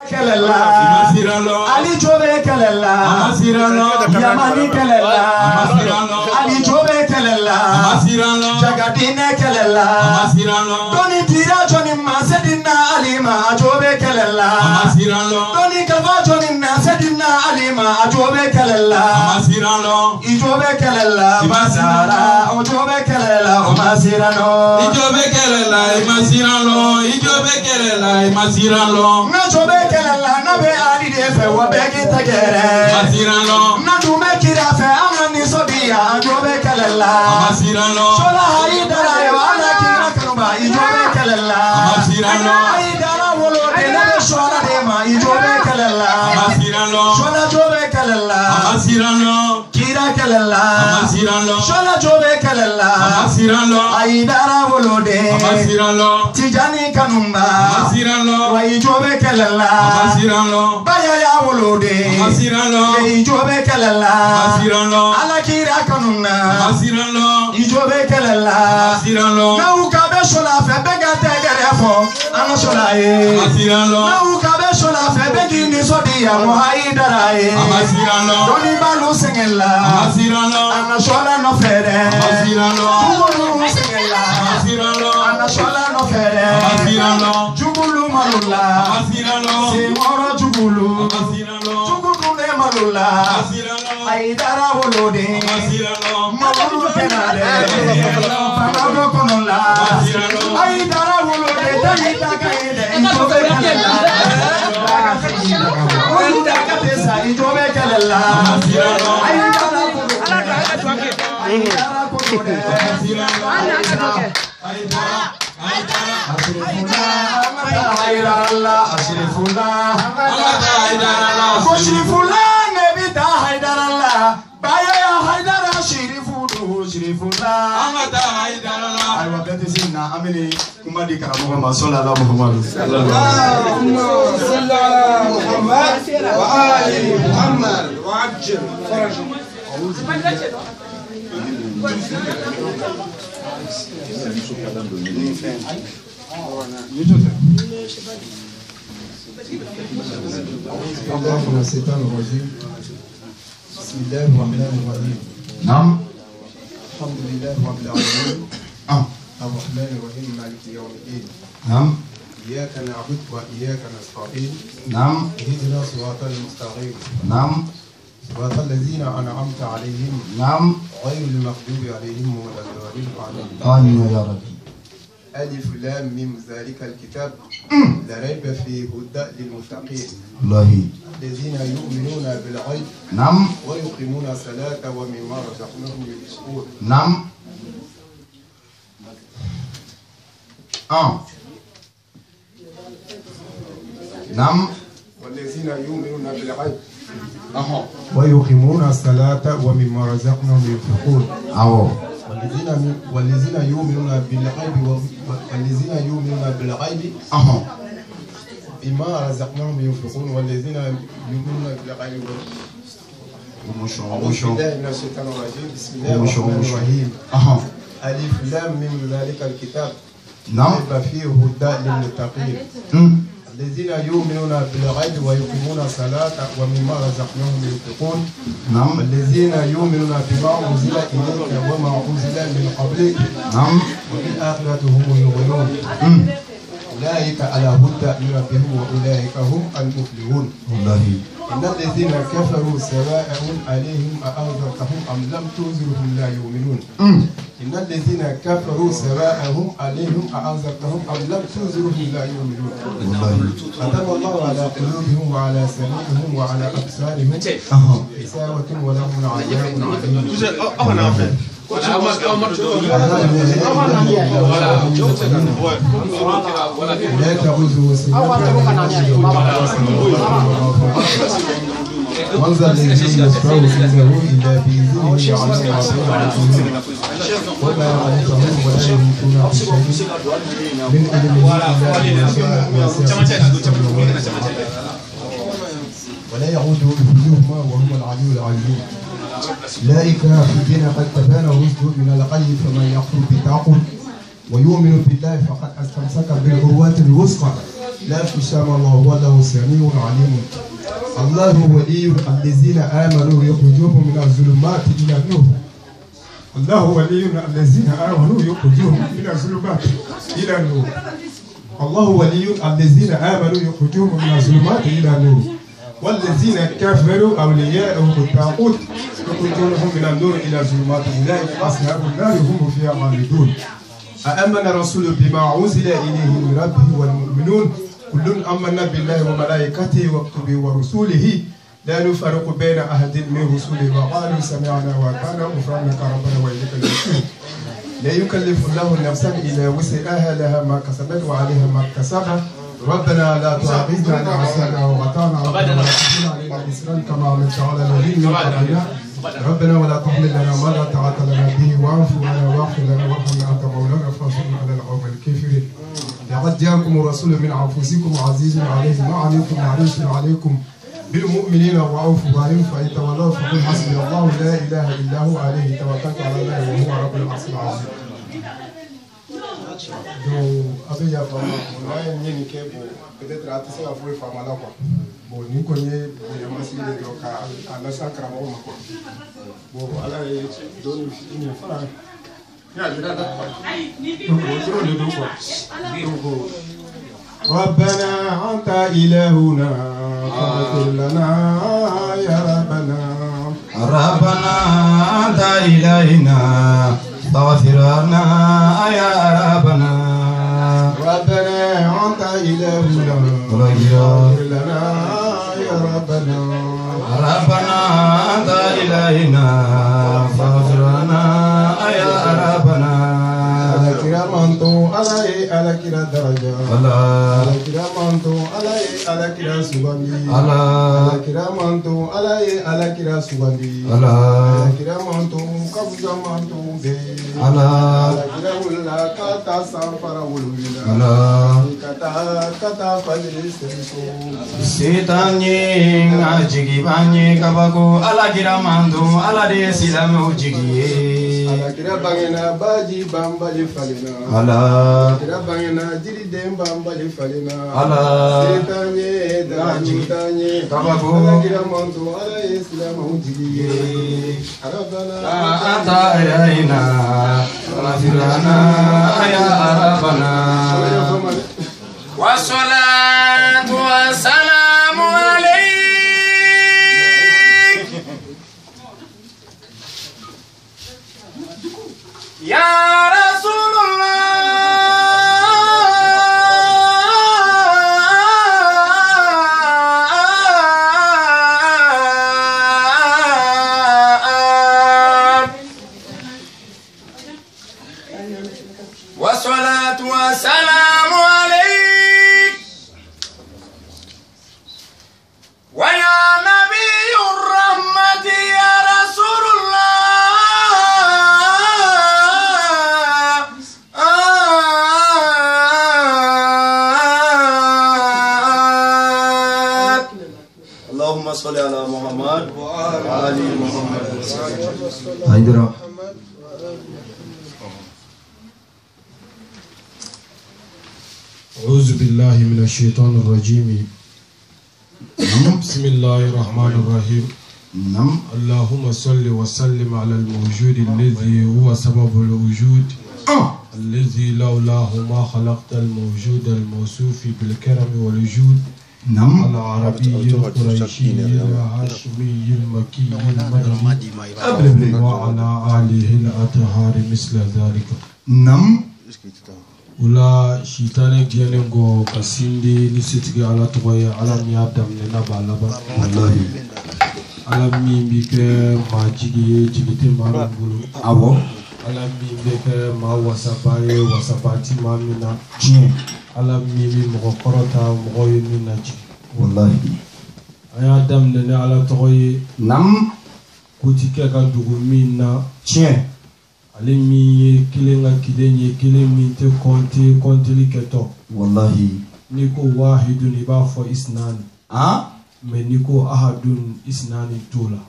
Kelela, Ali Jobe Kelela, Yamani Kelela, Ali Jobe Kelela, Jagadine Kelela, Tony Tira Johnny Masedina Alima, Jobe Kelela, Tony Kava Johnny Masedina Alima, Jobe Kelela, Ijobe Kelela, Masara, Ojobe Kelela, Masirano, Ijobe Kelela, Masirano, Ijobe Kelela, Masirano, Najobe Kelela, Nabe Ali Defe, Wabeki Tagere, Masirano, Nadume Kirafe, Amani Sobia, Jobe Kelela, Masirano, Shola Haidara, Yoana Kirakanuma, Ijobe Kelela, Masirano, Haidara Wolo, Dele Shola Dema, Ijobe Kelela, Masirano, Shola Jobe Kelela, Masirano, Kira Kelela, Masirano, Shola Jobe Kelela, Masirano, Haidara Wolo De, Masirano, Tijani Kanumba, Masirano, Ijobe Kelela, Masirano, Bayaya Wolo De, Masirano, Ijobe Kelela, Masirano, Alakira Kanuna, Masirano, Ijobe Kelela, Masirano, Naukabe Shola Febega Tegerefo, Anosolae, Masirano, Naukabe Shola Febegi Nisodia, Mohaidarae, Masirano, Doni Balu Singela, Masirano, Anasola no Fede, Masirano, Jubulu Singela, Masirano, Anasola no Fede, Masirano, Jubulu Malula, Masirano, Simoro Jubulu, Masirano, Jubulu Malula, Masirano, Aidara Wolode, Masirano, Malulu Kenade, Pamado Konola, Masirano, Aidara Wolode, Taita Kaide, Ijobe Kelela, Ijobe Kelela, Masirano, Aidara Wolode, Aidara Wolode, Ashrifullah, Nebita Haidarallah, Baya Haidara Shirifullah, I will get this in Amini Kumadi Karamuhammad Sallallahu Muhammad wa Ali Muhammad wa Ajil بسم الله الرحمن الرحيم. نعم. الحمد لله رب العالمين. الرحمن الرحيم مالك يوم الدين. نعم. إياك نعبد وإياك نستعين. نعم. اهدنا الصراط المستقيم. نعم. صراط الذين أنعمت عليهم. نعم. غير المغضوب عليهم ولا الضالين. آمين يا رب. ألف لام ميم ذلك الكتاب لا ريب فيه هدى للمتقين الله الذين يؤمنون بالغيب نعم ويقيمون الصلاة ومما رزقناهم ينفقون نعم نعم والذين يؤمنون بالغيب ويقيمون الصلاة ومما رزقناهم ينفقون والذين يؤمنون بالغيب والذين يؤمنون بالغيب بما رزقناهم ينفقون والذين يؤمنون بالغيب أعوذ بالله من الشيطان الرجيم بسم الله الرحمن الرحيم ألف لام ميم ذلك الكتاب لا ريب فيه هدى للمتقين الذين يؤمنون بالغيب ويقيمون الصلاة ومما رزقناهم ينفقون نعم الذين يؤمنون بما أنزل إليك وما أنزل من قبلك نعم وبالآخرة هم يوقنون أولئك على هدى من ربهم وأولئك هم المفلحون إن الذين كفروا سواء عليهم أأنذرتهم أم لم تنذرهم لا يؤمنون إن الذين كفروا سواء عليهم أأنذرتهم أم لم تنذرهم لا يؤمنون ختم الله على قلوبهم وعلى سمعهم وعلى أبصارهم غشاوة ولهم عذاب عظيم لا تعوذوا من ذا الذي يشفع عنده إلا بإذنه وما يعلمهم ولا يملكون بشيء من علمه إلا بما شاء ولا يعوده حفظهما وهو العلي العليم. لا إكراه في الدين قد تبان الرشد من الغي فمن يكفر بطاغوت ويؤمن بالله فقد استمسك بالعروة الوثقى لا انفصام الله وله سميع عليم. الله ولي الذين آمنوا يخرجوهم من الظلمات إلى النور. الله ولي الذين آمنوا يخرجوهم من الظلمات إلى النور. الله ولي الذين آمنوا يخرجوهم من الظلمات إلى النور. والذين كفروا أولياءهم الطاغوت يخرجونهم من النور إلى الظلمات أولئك أصحاب النار هم فيها خالدون. آمن الرسول بما أنزل إليه من ربه والمؤمنون كل آمن بالله وملائكته وكتبه ورسوله لا نفرق بين أحد من رسله وقالوا سمعنا وأطعنا غفرانك ربنا وإليك المصير. لا يكلف الله نفسا إلا وسعها لها ما كسبت وعليها ما اكتسبت. ربنا لا تؤاخذنا إن نسينا وأخطأنا ربنا ولا تحمل علينا إصرا كما حملت على الذين من قبلنا ربنا ولا تحمل لنا ما لا طاقة لنا به واعف عنا واغفر لنا وارحمنا أنت مولانا فانصرنا على القوم الكافرين. لقد جاءكم الرسول من أنفسكم عزيز عليه ما عليكم حريص عليكم بالمؤمنين رؤوف رحيم فإن تولوا فقل حسبي الله لا إله إلا هو عليه توكلت على الله وهو رب العرش العظيم. Donc, avec Yava, on a un lien qui est peut-être à tisser à fouiller femme à la fois. Bon, nous connaissons les masses de drogue à la sacre à Rome. Bon, voilà, et donne une fois. ربنا أنت إلهنا فاغفر لنا يا ربنا. ربنا أنت إلهنا فاغفر لنا يا ربنا. ربنا أنت إلهنا فاغفر لنا يا ربنا. ربنا أنت إلهنا فاغفر لنا يا ربنا. على كرامته على كرا درجة على كرامته على كرا سبحانه على كرامته على كرا سبحانه على كرامته كبزمانته به على كرامه كتا سافر ولولا كتا فجر سيسو سيتاني عجيكي باني كباكو على كرامته على دي سلام وجيكي على كرا بانينا باجي بامبالي فالنا على كرا بانينا جري دم بامبالي فالنا على سيتاني داني كباكو على كرامته على سلام وجيكي ربنا أنت إلهنا فاغفر لنا يا ربنا. والصلاة والسلام عليك يا رسول الله. والصلاة والسلام عليك ويا نبي الرحمة يا رسول الله. اللهم صل على محمد وعلى آل محمد. أعوذ بالله من الشيطان الرجيم. بسم الله الرحمن الرحيم. اللهم صل وسلم على الموجود الذي هو سبب الوجود الذي لولاه ما خلقت الموجود الموصوف بالكرم والجود العربي القريشي الهاشمي المكي المدني وعلى آله الأطهار مثل ذلك. Ula shitane gene go kasindi ni sitigi ala toye ala mi adam ne na balaba wallahi ala mi bike ma jigi jigite ma bulu awo ala mi bike ma wasabaye wasabati ma mina ala mi mo korota mo yini na ji wallahi aya adam ne ala toye nam kutike ka dugu mina chien ale mi ye kelen ka kiden ye kelen min tɛ kɔnteli kɛtɔ wallahi ni ko wahidun i b'a fɔ isnani mais ni ko ahadun isnani t'o la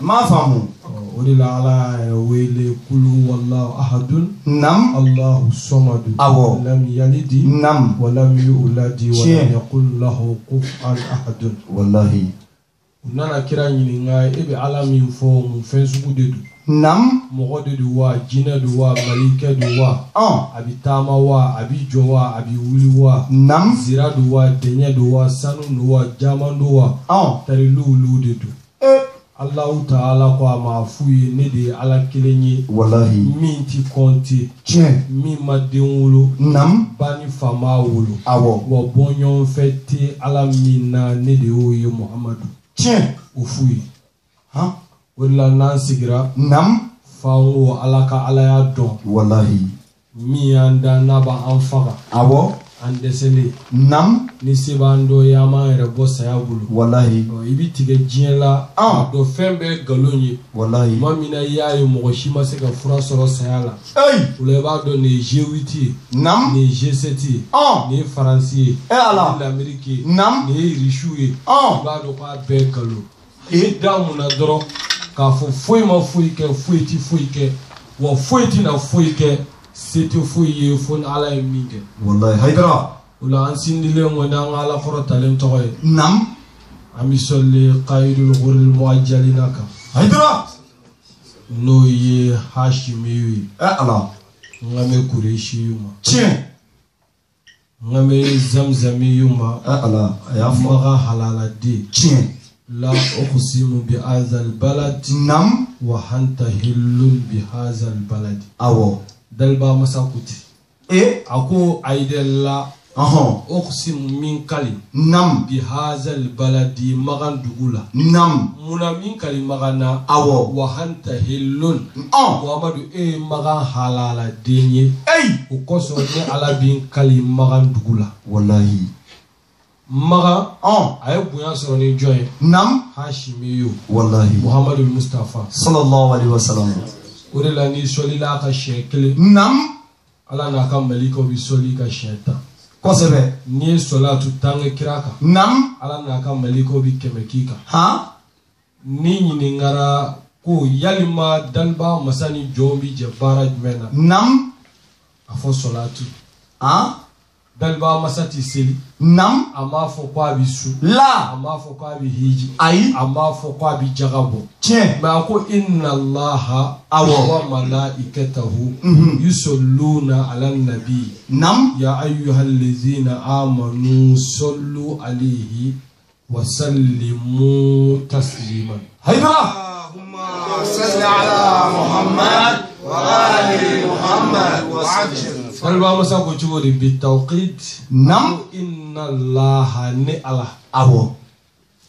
ma famu ولله على ويل كل والله أحد nam الله الصمد awo لم يلد nam ولم يولد ولم يكن له كفوا أحد wallahi nana kira ɲininga e be ala min fɔ mun fɛn sugu de don nam mɔgɔ de don wa jinɛ don wa malikɛ don wa a bi taama wa a bi jɔ wa a bi wuli wa nam zira don wa dɛɲɛ don wa sanu don wa jaman don wa tariluwulu de don Allahu Ta'ala ko a ma f'u ye ne de ye ala kelen ye wallahi min ti kɔnte tiɲɛ min ma den wolo nam ba ni fa m'a wolo awɔ wa bɔɲɔgɔnfɛ tɛ ala min na ne de y'o ye Muhamadu tiɲɛ o f'u ye han o de la n'an sigira nam f'an ko ala ka alaya dɔn wallahi min y'an da n'a b'an faga awɔ an dɛsɛlen nam ni se b'an dɔ ye an b'an yɛrɛ bɔ saya bolo wallahi i bi tigɛ diɲɛ la a dɔn fɛn bɛɛ nkalon ye wallahi tuma min na i y'a ye mɔgɔ si ma se ka fura sɔrɔ saya la o la i b'a dɔn nin ye G8 ye nam nin ye G7 ye nin ye Faransi ye ala nin ye l'Amérique ye nam nin ye Irisiw ye i b'a dɔn k'a bɛɛ nkalon i bɛ da mun na dɔrɔn k'a fɔ foyi ma foyi kɛ foyi ti foyi kɛ wa foyi tina foyi kɛ se tɛ foyi ye fo ni ala ye min kɛ wallahi haydara o la an sindilen kɔni an ka ala kɔrɔtalen tɔgɔ ye nam an bɛ sɔli qayidul ghurril mu'ajjalina kan haydara n'o ye Hashimiw ye ala n ka mɛ Kureishiw ma tiɲɛ n ka mɛ Zamzamiw ma ala a y'a fɔ ma ka halaladen tiɲɛ la uqsimu bi hazal balad nam wa anta hillun bi hazal balad awɔ dalba masakuti a ko aidella uqsimu min kali nam bi hazal baladi magan dugu la nam muna min kali magana awɔ wa anta hillun Muhammadu e magan halala den ye o kosɔn ni ala bin kali magan dugu la wallahi magan a ye bonya sɔrɔ ni jɔn ye nam Hashimiw wallahi Muhammadu Mustafa sallallahu alaihi wasallam o de la ni sɔlila a ka siɲɛ kelen nam ala n'a ka malikaw bi sɔli ka siɲɛ 10 kosɛbɛ n'i ye sɔlatu 10 kɛ kira kan nam ala n'a ka malikaw bi 100 k'i kan ni ɲininkara ko yalima daliba masa ni jɔnw bi jɛ baara jumɛn na nam a fɔ sɔlatu daliba masa ti seli nam a m'a fɔ ko a bi su la a m'a fɔ ko a bi hiji ayi a m'a fɔ ko a bi jaga bɔ tiɲɛ mais a ko inna allaha wa malaikatahu yusalluna ala nabi nam ya ayyuhallazina amanu sallu alayhi wa sallimu tasliman haydara صل على محمد وآل محمد وسلم Alba masa ko cogo de bi tawqid nam inna allaha ni ala awɔ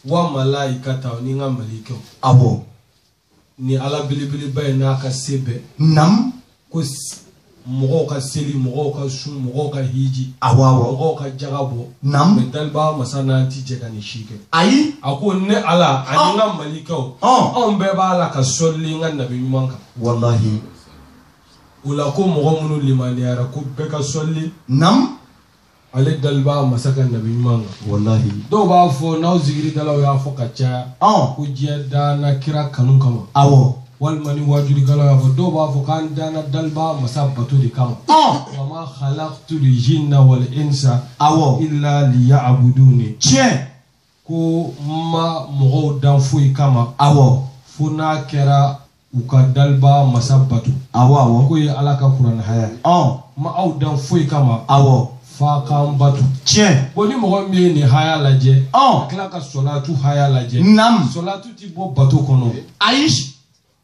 wa malaikata ni nga malikaw awɔ ni ala bilibili bay na ka sebe nam ko mɔgɔw ka seli mɔgɔw ka su mɔgɔw ka hiji awɔ mɔgɔw ka jaga bɔ nam mais dalba masa na ti jɛ ka ni si kɛ ayi a ko ne ala ani nga malikaw anw bɛɛ b'a la ka sɔli nga nabi ɲuman kan wallahi o la ko mɔgɔ minnu limaniyara ko bɛɛ ka sɔli nam ale dalba masa ka nabi ɲuman kan wallahi dɔw b'a fɔ n'aw zikiridalaw y'a fɔ ka caya ko diɲɛ dana kira kanu kama awɔ walima ni wajurikalaw y'a fɔ dɔw b'a fɔ k'an dana daliba masa bato de kama wa ma khalaqtul jinna wal insa illa liya'buduni tiɲɛ ko ma mɔgɔw dan foyi kama fo n'a kɛra u ka daliba masa bato ko ye ala ka kuranɛ haya ma aw dan foyi kama fa k'an bato tiɲɛ bon ni mɔgɔ min ye nin haya lajɛ ka tila ka sɔlatu haya lajɛ sɔlatu ti bɔ bato kɔnɔ ayi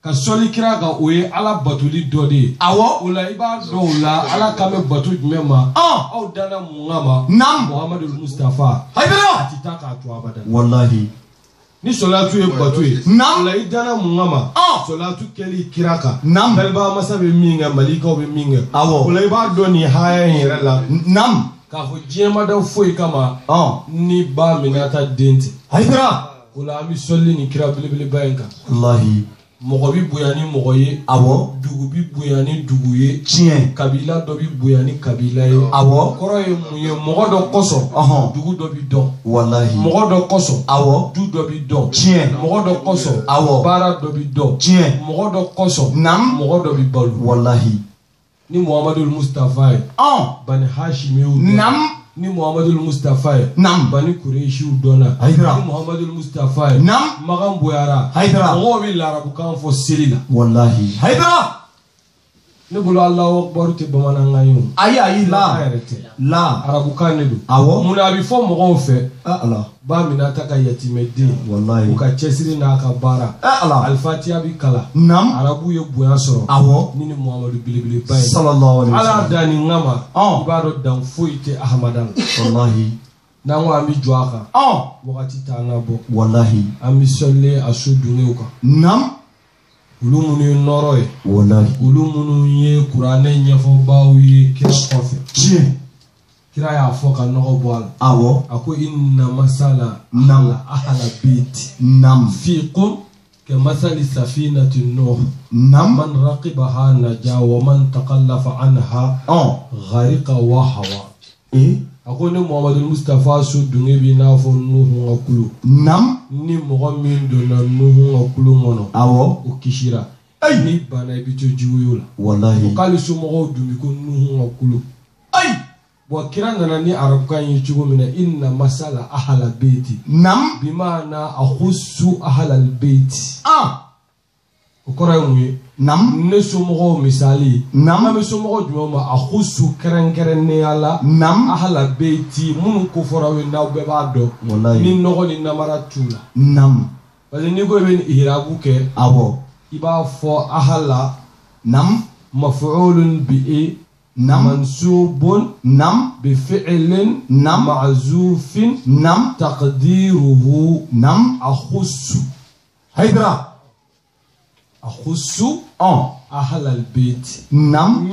ka sɔli kira kan o ye ala batoli dɔ de ye o la i b'a dɔn o la ala kan bɛ bato jumɛn ma aw danna mun kama Muhammadu Mustafa a ti taa k'a to abada wallahi ni sɔlatu ye bato ye o la i danna mun kama sɔlatu kɛli kira kan daliba masa bɛ min kɛ malikaw bɛ min kɛ o la i b'a dɔn nin haya in yɛrɛ la k'a fɔ diɲɛ ma da foyi kama ni ba Minata den tɛ o la an bɛ sɔli nin kira belebeleba in kan wallahi Mogobi buyani mogoye. Awo. Dugubi buyani duguye. Tien. Kabila dobi buyani kabila ye. Awo. Koro ye muye mogodo koso. Dugu dobi don. Wallahi. Mogodo koso. Awo. Du dobi don. Tien. Mogodo koso. Awo. Bara dobi don. Tien. Mogodo koso. Nam. Mogodo bi balu. Wallahi. Ni Muhammadu Mustafa ye. Bani Hashimi u don. Nam. Ni Muhammadu Mustafa ye. Nam. Bani Kureishi u donna. Haydara. Ni Muhammadu Mustafa ye. Nam. Magan Boyara. Haydara. Mogo bi larabu kan fo seli la. Wallahi. Haydara. Ne bolo Allahu Akbar te bamanankan ye o. Ayi la. La. Arabu kan ne do. Awo. Mun a bi fɔ mɔgɔw fɛ. Allah. Ba Minata ka yatimɛden. Wallahi. U ka cɛsiri n'a ka baara. Allah. Alifatiya bi kala. Nam. Arabu ye bonya sɔrɔ. Awo. Ni Muhammadu belebeleba ye. Sallallahu alaihi wasallam. Ala dan nin kama. I b'a dɔn dan foyi tɛ Ahamada la. Wallahi. N'an ko an bi jɔ a kan. Wagati t'an ka bɔ. Wallahi. An bi sɔlilen a so dunkew kan. Nam. Olu minnu ye nɔrɔ ye. Wallahi. Olu minnu ye kuranɛ ɲɛfɔbaaw ye kira kɔfɛ. Tiɲɛ. Kira y'a fɔ ka nɔgɔ bɔ a la. Awɔ. A ko inna masala ahala beeti. Nam. Fiikum كمثل سفينة نوح نعم من رقبها نجا ومن تخلف عنها غرق وهوى. أقول محمد المصطفى سودني بنافو نوح وكلو. نعم. ni mɔgɔ min donna Nuhu ka kulon kɔnɔ. Awɔ. O kisira. Ni bana i bɛ to juguyo la. Walahi. O k'ale somɔgɔw dun bi ko Nuhu ka kulon. Bon kira nana ni arabukan ye cogo min na inna masala ahala beiti. Nam. Bimaana akhussu ahalal beiti. O kɔrɔ ye mun ye. Nam. Ne somɔgɔw misali. Nam. An bɛ somɔgɔw jumɛn ma akhussu kɛrɛnkɛrɛnnenya la. Nam. Ahala beiti minnu ko fɔra aw ye n'aw bɛɛ b'a dɔn. Walahi. Ni nɔgɔ ni namara t'u la. Nam. Parce que n'i ko i bɛ ihirabu kɛ. Awɔ. I b'a fɔ ahala. Nam. Maf'ulun bihi. نعم منسوب نعم بفعل نعم معزوف نعم تقديره نعم أخص هيدرا أخص أهل البيت نعم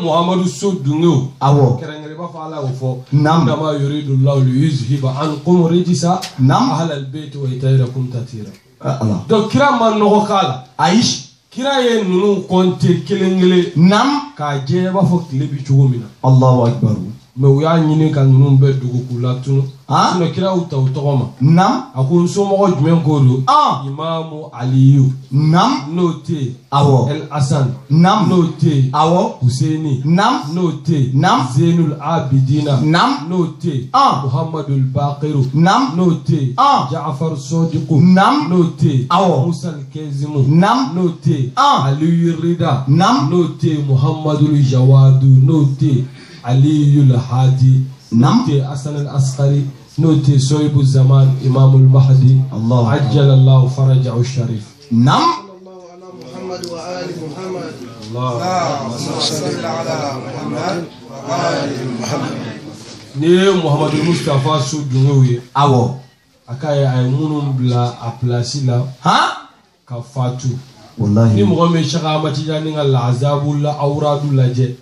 محمد سودنو أو كرنجربا فعلا وفو نعم إنما يريد الله ليذهب عنكم رجس نعم أهل البيت ويطهركم تطهيرا الله دو كرام نو قال عايش kira ye nunu konte kelengele nam ka je ba fo kile bi cogo mina Allahu akbar me u y'a ɲini ka nunu bɛɛ dugu k'u latunu sinon kira u ta u tɔgɔ ma nam a ko n somɔgɔ jumɛn ko do Imamu Aliyu nam n'o tɛ awɔ El Hasan nam n'o tɛ awɔ Huseini nam n'o tɛ nam Zenul Abidina nam n'o tɛ Muhammadul Baqiru nam n'o tɛ Ja'far Sodiku nam n'o tɛ awɔ Musa Kezimu nam n'o tɛ Aliyu Rida nam n'o tɛ Muhammadul Jawadu n'o tɛ Aliyu Hadi n'o tɛ Hasan al-Askari n'o tɛ Sohibu Zaman Imamul Mahdi Ajjala Allahu farajahu sharif nam محمد وآل محمد اللهم صل على محمد وآل محمد ni Muhammadu Mustafa su dungo ye awɔ akaye ay munun bila a place la ka fatu wallahi ni mɔgɔ min shaka amati ni ngal azabu la awradu lajɛ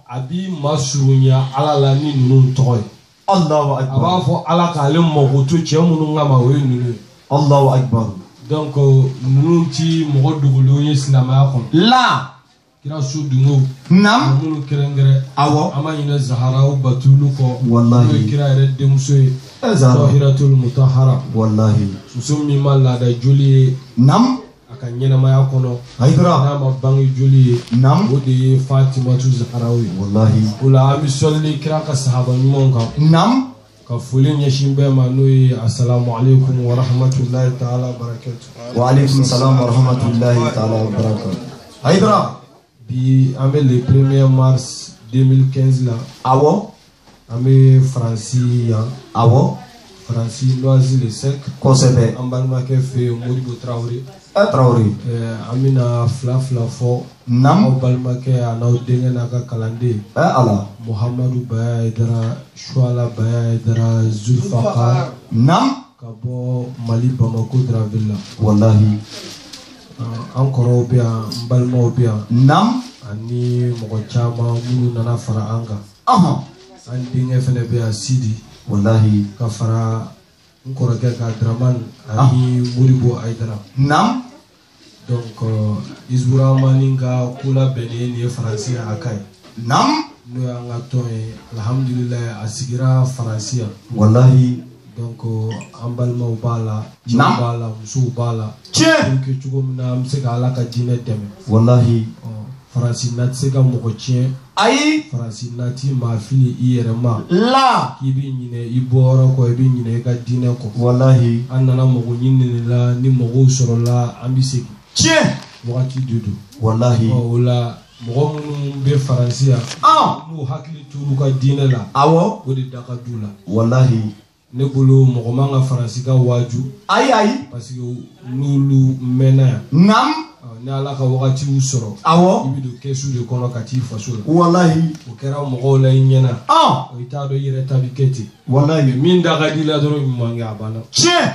abi masurunya ala la ni nunun tɔgɔ ye Allahu akbar aba fɔ ala k'ale mɔgɔ to cɛ minnu ka ma o ye nunu ye Allahu akbar donc nunu ti mɔgɔ dogolenw ye silamɛya kɔnɔ la kira su dungo nam minnu kɛrɛnkɛrɛn awɔ an ma ɲinɛ Zaharaw Batulu kɔ wallahi n'o ye kira yɛrɛ denmuso ye Tahiratul Mutahhara wallahi muso min ma laada joli ye nam a ka ɲɛnamaya kɔnɔ n'a ma bange joli ye nam o de ye Fatimatu Zaharaw ye wallahi o la an bɛ sɔli kira ka sahaba ɲumanw kan nam ka foli ɲɛsin bɛɛ ma n'o ye assalamu alaikum wa rahmatullahi ta'ala wa barakatuh wa alaikum salam wa rahmatullahi ta'ala wa barakatuh Haydara bi an bɛ le 1er mars 2015 la awɔ an bɛ Faransi yan awɔ Faransi Noisy-le-Sec kosɛbɛ an balimakɛ fɛ yen Modibo Traoré Traoré an bɛna fila fɔ nam aw balimakɛ a n'aw denkɛ n'a ka kalanden ala Muhamadu Baya Haydara Shuala Baya Haydara Zulfaqar nam ka bɔ Mali Bamako Draville la wallahi an kɔrɔw bɛ yan n balimaw bɛ yan nam ani mɔgɔ caman minnu nana fara an kan an denkɛ fɛnɛ bɛ yan Sidi wallahi ka fara n kɔrɔkɛ ka Dramane ani Modibo Haydara nam Donc Isburamaninga kula beneni Français akai. Nam. No yanga toy alhamdulillah asigira Français. Wallahi. Donc ambalma ubala, Nam. bala, musu bala. Tiens. Que tu comme na mseka alaka dine teme. Wallahi. Français natseka mokochien. Aïe. Français nati ma fili ierema. La. Kibi nyine ibora ko ibi nyine ka dine ko. Wallahi. Anana mogo nyine la ni mogo soro la ambiseki. Tiens. Wakati dudu. Wallahi. Ola mogo munu be Français ya. Nu hakili turu ka dine la. Awo. O de daka dula. Wallahi. Ne bolo mogo manga Français ka waju. Aïe aïe. Parce que nulu mena. Nam. Ne ala ka wakati u soro. Awo. Ibi do kesu de kono kati faso la. Wallahi. O kera mogo la nyena. Ah. O ita do yere tabi keti. Wallahi. Min daga dila doro manga abana. Tiens.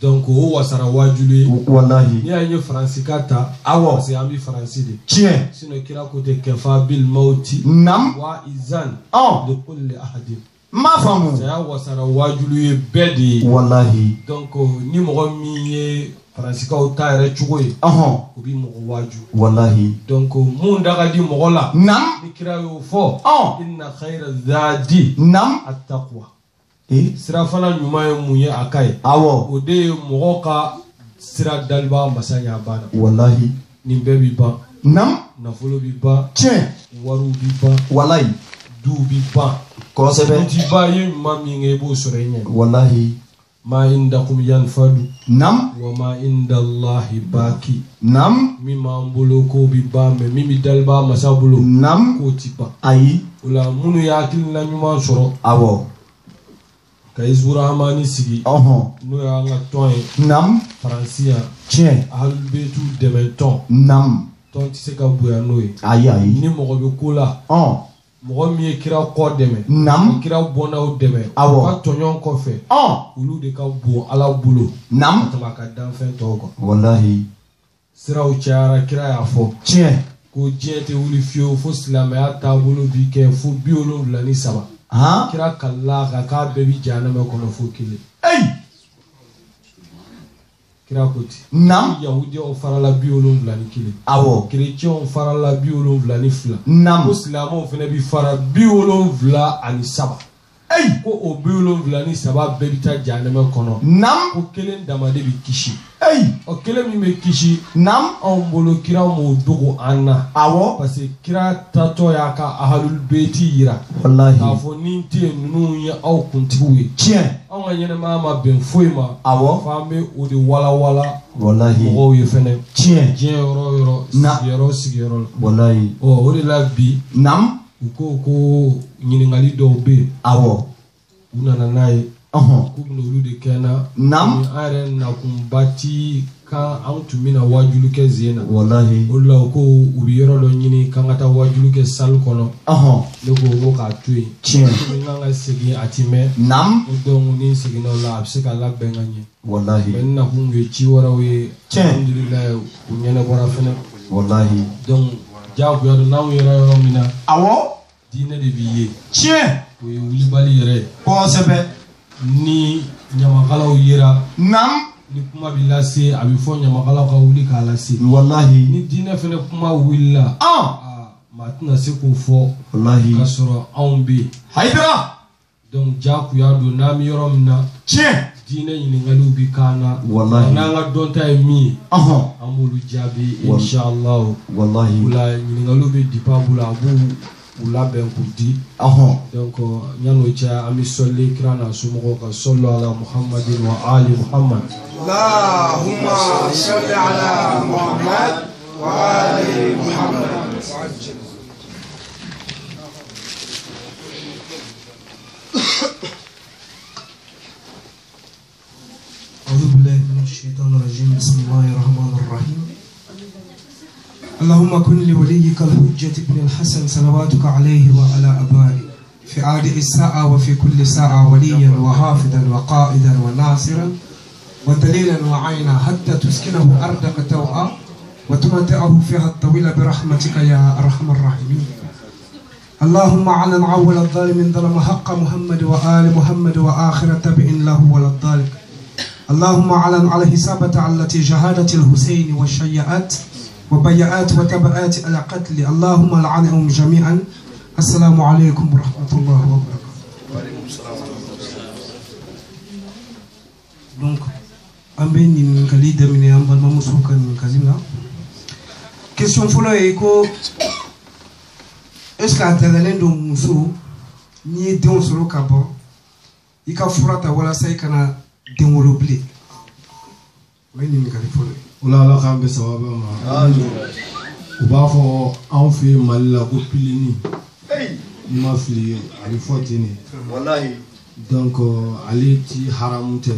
Donc o wasara wajule. Wallahi. Ni anye Français kata. Awo. C'est ami Français de. Tiens. Sino kira kote kefa bil mauti. Nam. Wa izan. Ah. De kulli ahadin. Ma femme. C'est un wasara wajulu bedi. Wallahi. Donc ni mogo mi Français ka o tayre chugoy. Obi mogo waju. Wallahi. Donc mun daga di mogo la. Nam. Ni kira yo fo. Inna khayra zadi. Nam. At-taqwa. Sira fana nyuma ye munye akai. Awo. O de mogo ka sira dalba masanya bana. Wallahi. Ni bebi ba. Nam. Nafolo bi ba. Tiens. Waru bi ba. Wallahi. Du bi ba. Kosebe. Ti ba ye mami ngebo sorenye. Wallahi. Ma indakum yanfadu. Nam. Wa ma indallahi baki. Nam. Mi mambulo ko bi ba me mi dalba masabulo. Nam. Ko ti ba. Ayi. Ula munu ya akil na nyuma soro. Awo. Ka Isburahmani sigi. No ya nga toy. Nam. Francia. Tiens. Albetu dementon. Nam. Ton ti se ka buya noy. Ayi ayi. Ni mogo be kula. Mogo mi kira ko deme. Nam. Kira bona o deme. Awo. Ka tonyon ko fe. Ulu de ka bu ala bulo. Nam. Tama ka dan fen togo. Wallahi. Sira u chara kira ya fo. Tiens. Ko jete wuli fio fo silame ya tabulo bi ke fo biolo lani saba. Kira kala ka bebi jana me kono fo kile. Hey. Kira koti. Nam. Yahudi o farala biolo lani kile. Awo. Chrétien o farala biolo lani fla. Nam. Ko silame o fene bi fara biolo vla ani saba. Hey. Ko o biolo vla ni saba bebi ta jana me kono. Nam. Ko kelen damade bi kishi. Hey. O kelen mi me kishi. Nam. On bolo kira mo dogo anna. Awo. Parce que kira tato ya ka ahalul beti yira. Wallahi. Ka fo ninte nunu ya au kuntiwe. Tiens. On ga yene mama ben foima. Awo. Fambe o de wala wala. Wallahi. Mo ye fene. Tiens. Dien yoro sigero. Wallahi. O de la bi. Nam. Ko nyiningali do be. Awo. Una nanaye. Kubno ulu de kena. Nam. Are na kumbati ka an tumina wajulu ke zena. Wallahi. Ola ko ubiyero lo nyini kangata wajulu ke sal kono. Lego ka tuyi. Tiens. Nganga sigi atime. Nam. Odongu ni sigi no la abseka la benganye. Wallahi. Benna hunge chiwara we. Alhamdulillah unyene bora fene. Wallahi. Donc jabu yaro namu yoro mina. Awo. Dine de biye. Tiens. We ulibali yere. Kosebe. Ni nyamakalaw yera. Nam. Ni kuma bi lase abi fo nyamakalaw ka wuli ka lase. Wallahi. Ni dine fene kuma willa. Matina se ko fo. Wallahi. Ka soro anw be. Haidara. Donc jaku ya do na mi yoro mina. Tiens. Dine ɲininkaliw bi kana. Wallahi. N'an ka dɔnta ye min ye. An b'olu jaabi inshallah. Wallahi. O la ɲininkaliw bɛ dipa bolo a b'u labɛn k'u di. Donc yan'o cɛ an bɛ sɔli kira n'a somɔgɔw kan sɔli ala muhammadin wa ali muhammad. Allahumma salli ala Muhammad wa ali Muhammad. أعوذ بالله من الشيطان الرجيم بسم الله الرحمن الرحيم اللهم كن لوليك الحجة ابن الحسن صلواتك عليه وعلى أبائه في عادئ الساعة وفي كل ساعة وليا وحافظا وقائدا وناصرا ودليلا وعينا حتى تسكنه أرضك توعا وتمتعه فيها الطويل برحمتك يا أرحم الراحمين اللهم على عول الظالم ظلم حق محمد وآل محمد وآخر تبع له ولا الضالك اللهم على الحسابة التي جهادت الحسين والشيعات وبيعات وتبعات على قتل اللهم لعنهم جميعا. السلام عليكم ورحمة الله وبركاته. وعليكم السلام ورحمة الله. Donc, ambe ni kali demine ambal mamusuka ni kalina. Question folo eko est-ce que atagalen do musu ni don solo kabo ika furata wala sai kana développé. Oui ni kali folo. Ola la kambe sawaba ma. U b'a fɔ anw fɛ Mali la ko pilini. Ni ma fili a bɛ fɔ ten de. Wallahi. Donc ale ti haramu tɛ.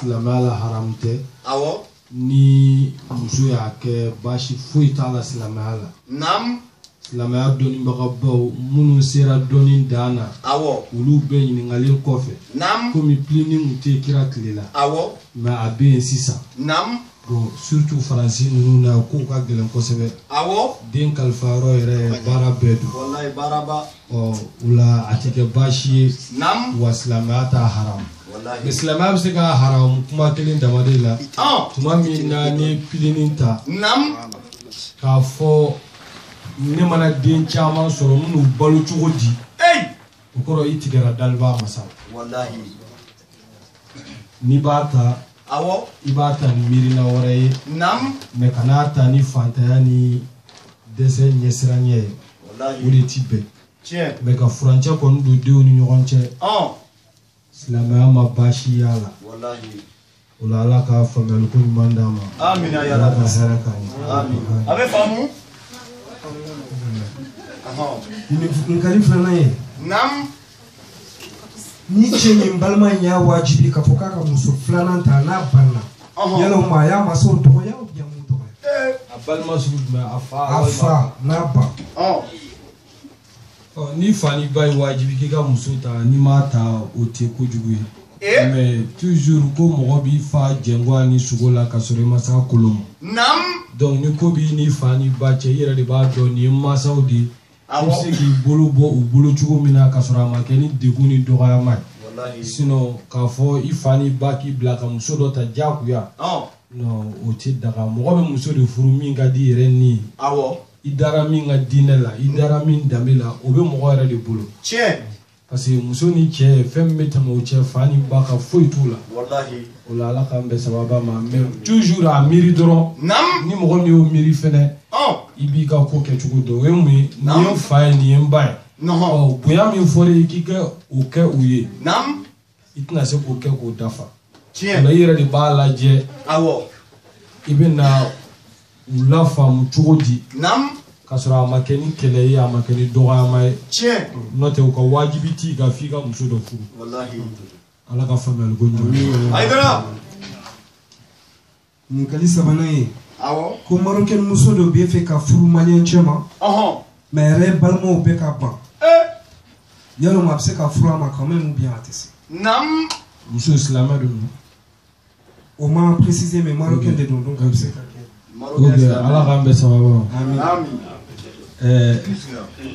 Silamɛya la haramu tɛ. Awɔ. Ni muso y'a kɛ baasi foyi t'a la silamɛya la. Naam. Silamɛya dɔnnibagabaw minnu sera dɔnni dan na. Awɔ. Olu bɛɛ ɲininkalen kɔfɛ. Naam. Komi pilini kun tɛ kira tile la. Awɔ. Mais a bɛ yen sisan. Naam. Bon, surtout Faransi ninnu na kow ka gɛlɛn kosɛbɛ. Awɔ. Den kalifayɔrɔ yɛrɛ baara bɛɛ don. Wallahi baaraba. O la a tɛ kɛ baasi ye. Naam. Wa silamɛya t'a haram. Wallahi. Mais silamɛya bɛ se ka haram kuma kelen dama de la. Tuma min na ni pilini ta. Naam. K'a fɔ ne mana den caman sɔrɔ minnu balo cogo di. O kɔrɔ i tigɛra daliba masa. Wallahi. N'i b'a ta. Awɔ. I b'a ta ni miirina wɛrɛ ye. Naam. Mais kan'a ta ni fantanya ni dɛsɛ ɲɛsiranya ye. Wallahi. O de ti bɛn. Tiɲɛ. Mais ka furancɛ kɔni don denw ni ɲɔgɔn cɛ. Silamɛya ma baasi y'a la. Wallahi. O la Ala ka faamuyali ko ɲuman d'an ma. Amina ya Ala Rabbi. ka hɛrɛ k'an ye. Amin. A bɛ faamu? Ni kali filanan ye. Naam. Ni cɛ ni balima in y'a wajibi k'a fɔ k'a ka muso filanan ta n'a banna. Yala o ma a y'a masaw dɔgɔya ou bien mun dɔgɔya? A balima sugu jumɛn? A fa. A fa n'a ba. Ni fa ni ba ye wajibi k'i ka muso ta n'i m'a ta o tɛ kojugu ye. Mais toujours ko mɔgɔ b'i fa jɛngɔ ni sogo la ka sɔrɔ i ma se a kolon ma. Naam. Donc ni ko b'i ni fa ni ba cɛ i yɛrɛ de b'a dɔn nin ye masaw de ye. I bɛ se k'i bolo bɔ u bolo cogo min na ka sɔrɔ a ma kɛ ni degun ni dɔgɔyama ye. Sinon k'a fɔ i fa ni ba k'i bila ka muso dɔ ta diyagoya. Non o tɛ daga mɔgɔ bɛ muso de furu min ka di yɛrɛ ni ye. I dara min ka diinɛ la i dara min danbe la o bɛ mɔgɔ yɛrɛ de bolo. Tiɲɛ. Parce que muso ni cɛ fɛn min bɛ tɛmɛ o cɛ fa ni ba ka foyi t'u la. Wallahi. O la Ala k'an bɛn sababa ma mais toujours a miiri dɔrɔn. Ni mɔgɔ min y'o miiri fɛnɛ. I b'i ka ko kɛ cogo dɔn o ye mun ye nin ye n fa ye nin ye n ba ye. Bonya min fɔra i k'i kɛ o kɛ u ye. I tɛna se k'o kɛ k'o dafa. O la i yɛrɛ de b'a lajɛ. I bɛ na u lafaamu cogo di. K'a sɔrɔ a ma kɛ ni kɛlɛ ye a ma kɛ ni dɔgɔyama ye. N'o tɛ o ka wajibi t'i kan f'i ka muso dɔ furu. Ala ka faamuyali ko ɲuman. Ayidara. Nin kali sabanan ye. Ko Marocain muso dɔ bɛ fɛ ka furu Malien cɛ ma. Mais yɛrɛ balimaw bɛ ka ban. Yalima a bɛ se ka furu a ma quand même ou bien a tɛ se. Muso silamɛ don. O ma préciser mais Marocain de don donc a bɛ se ka kɛ. Ok Ala k'an bɛn sababa ma.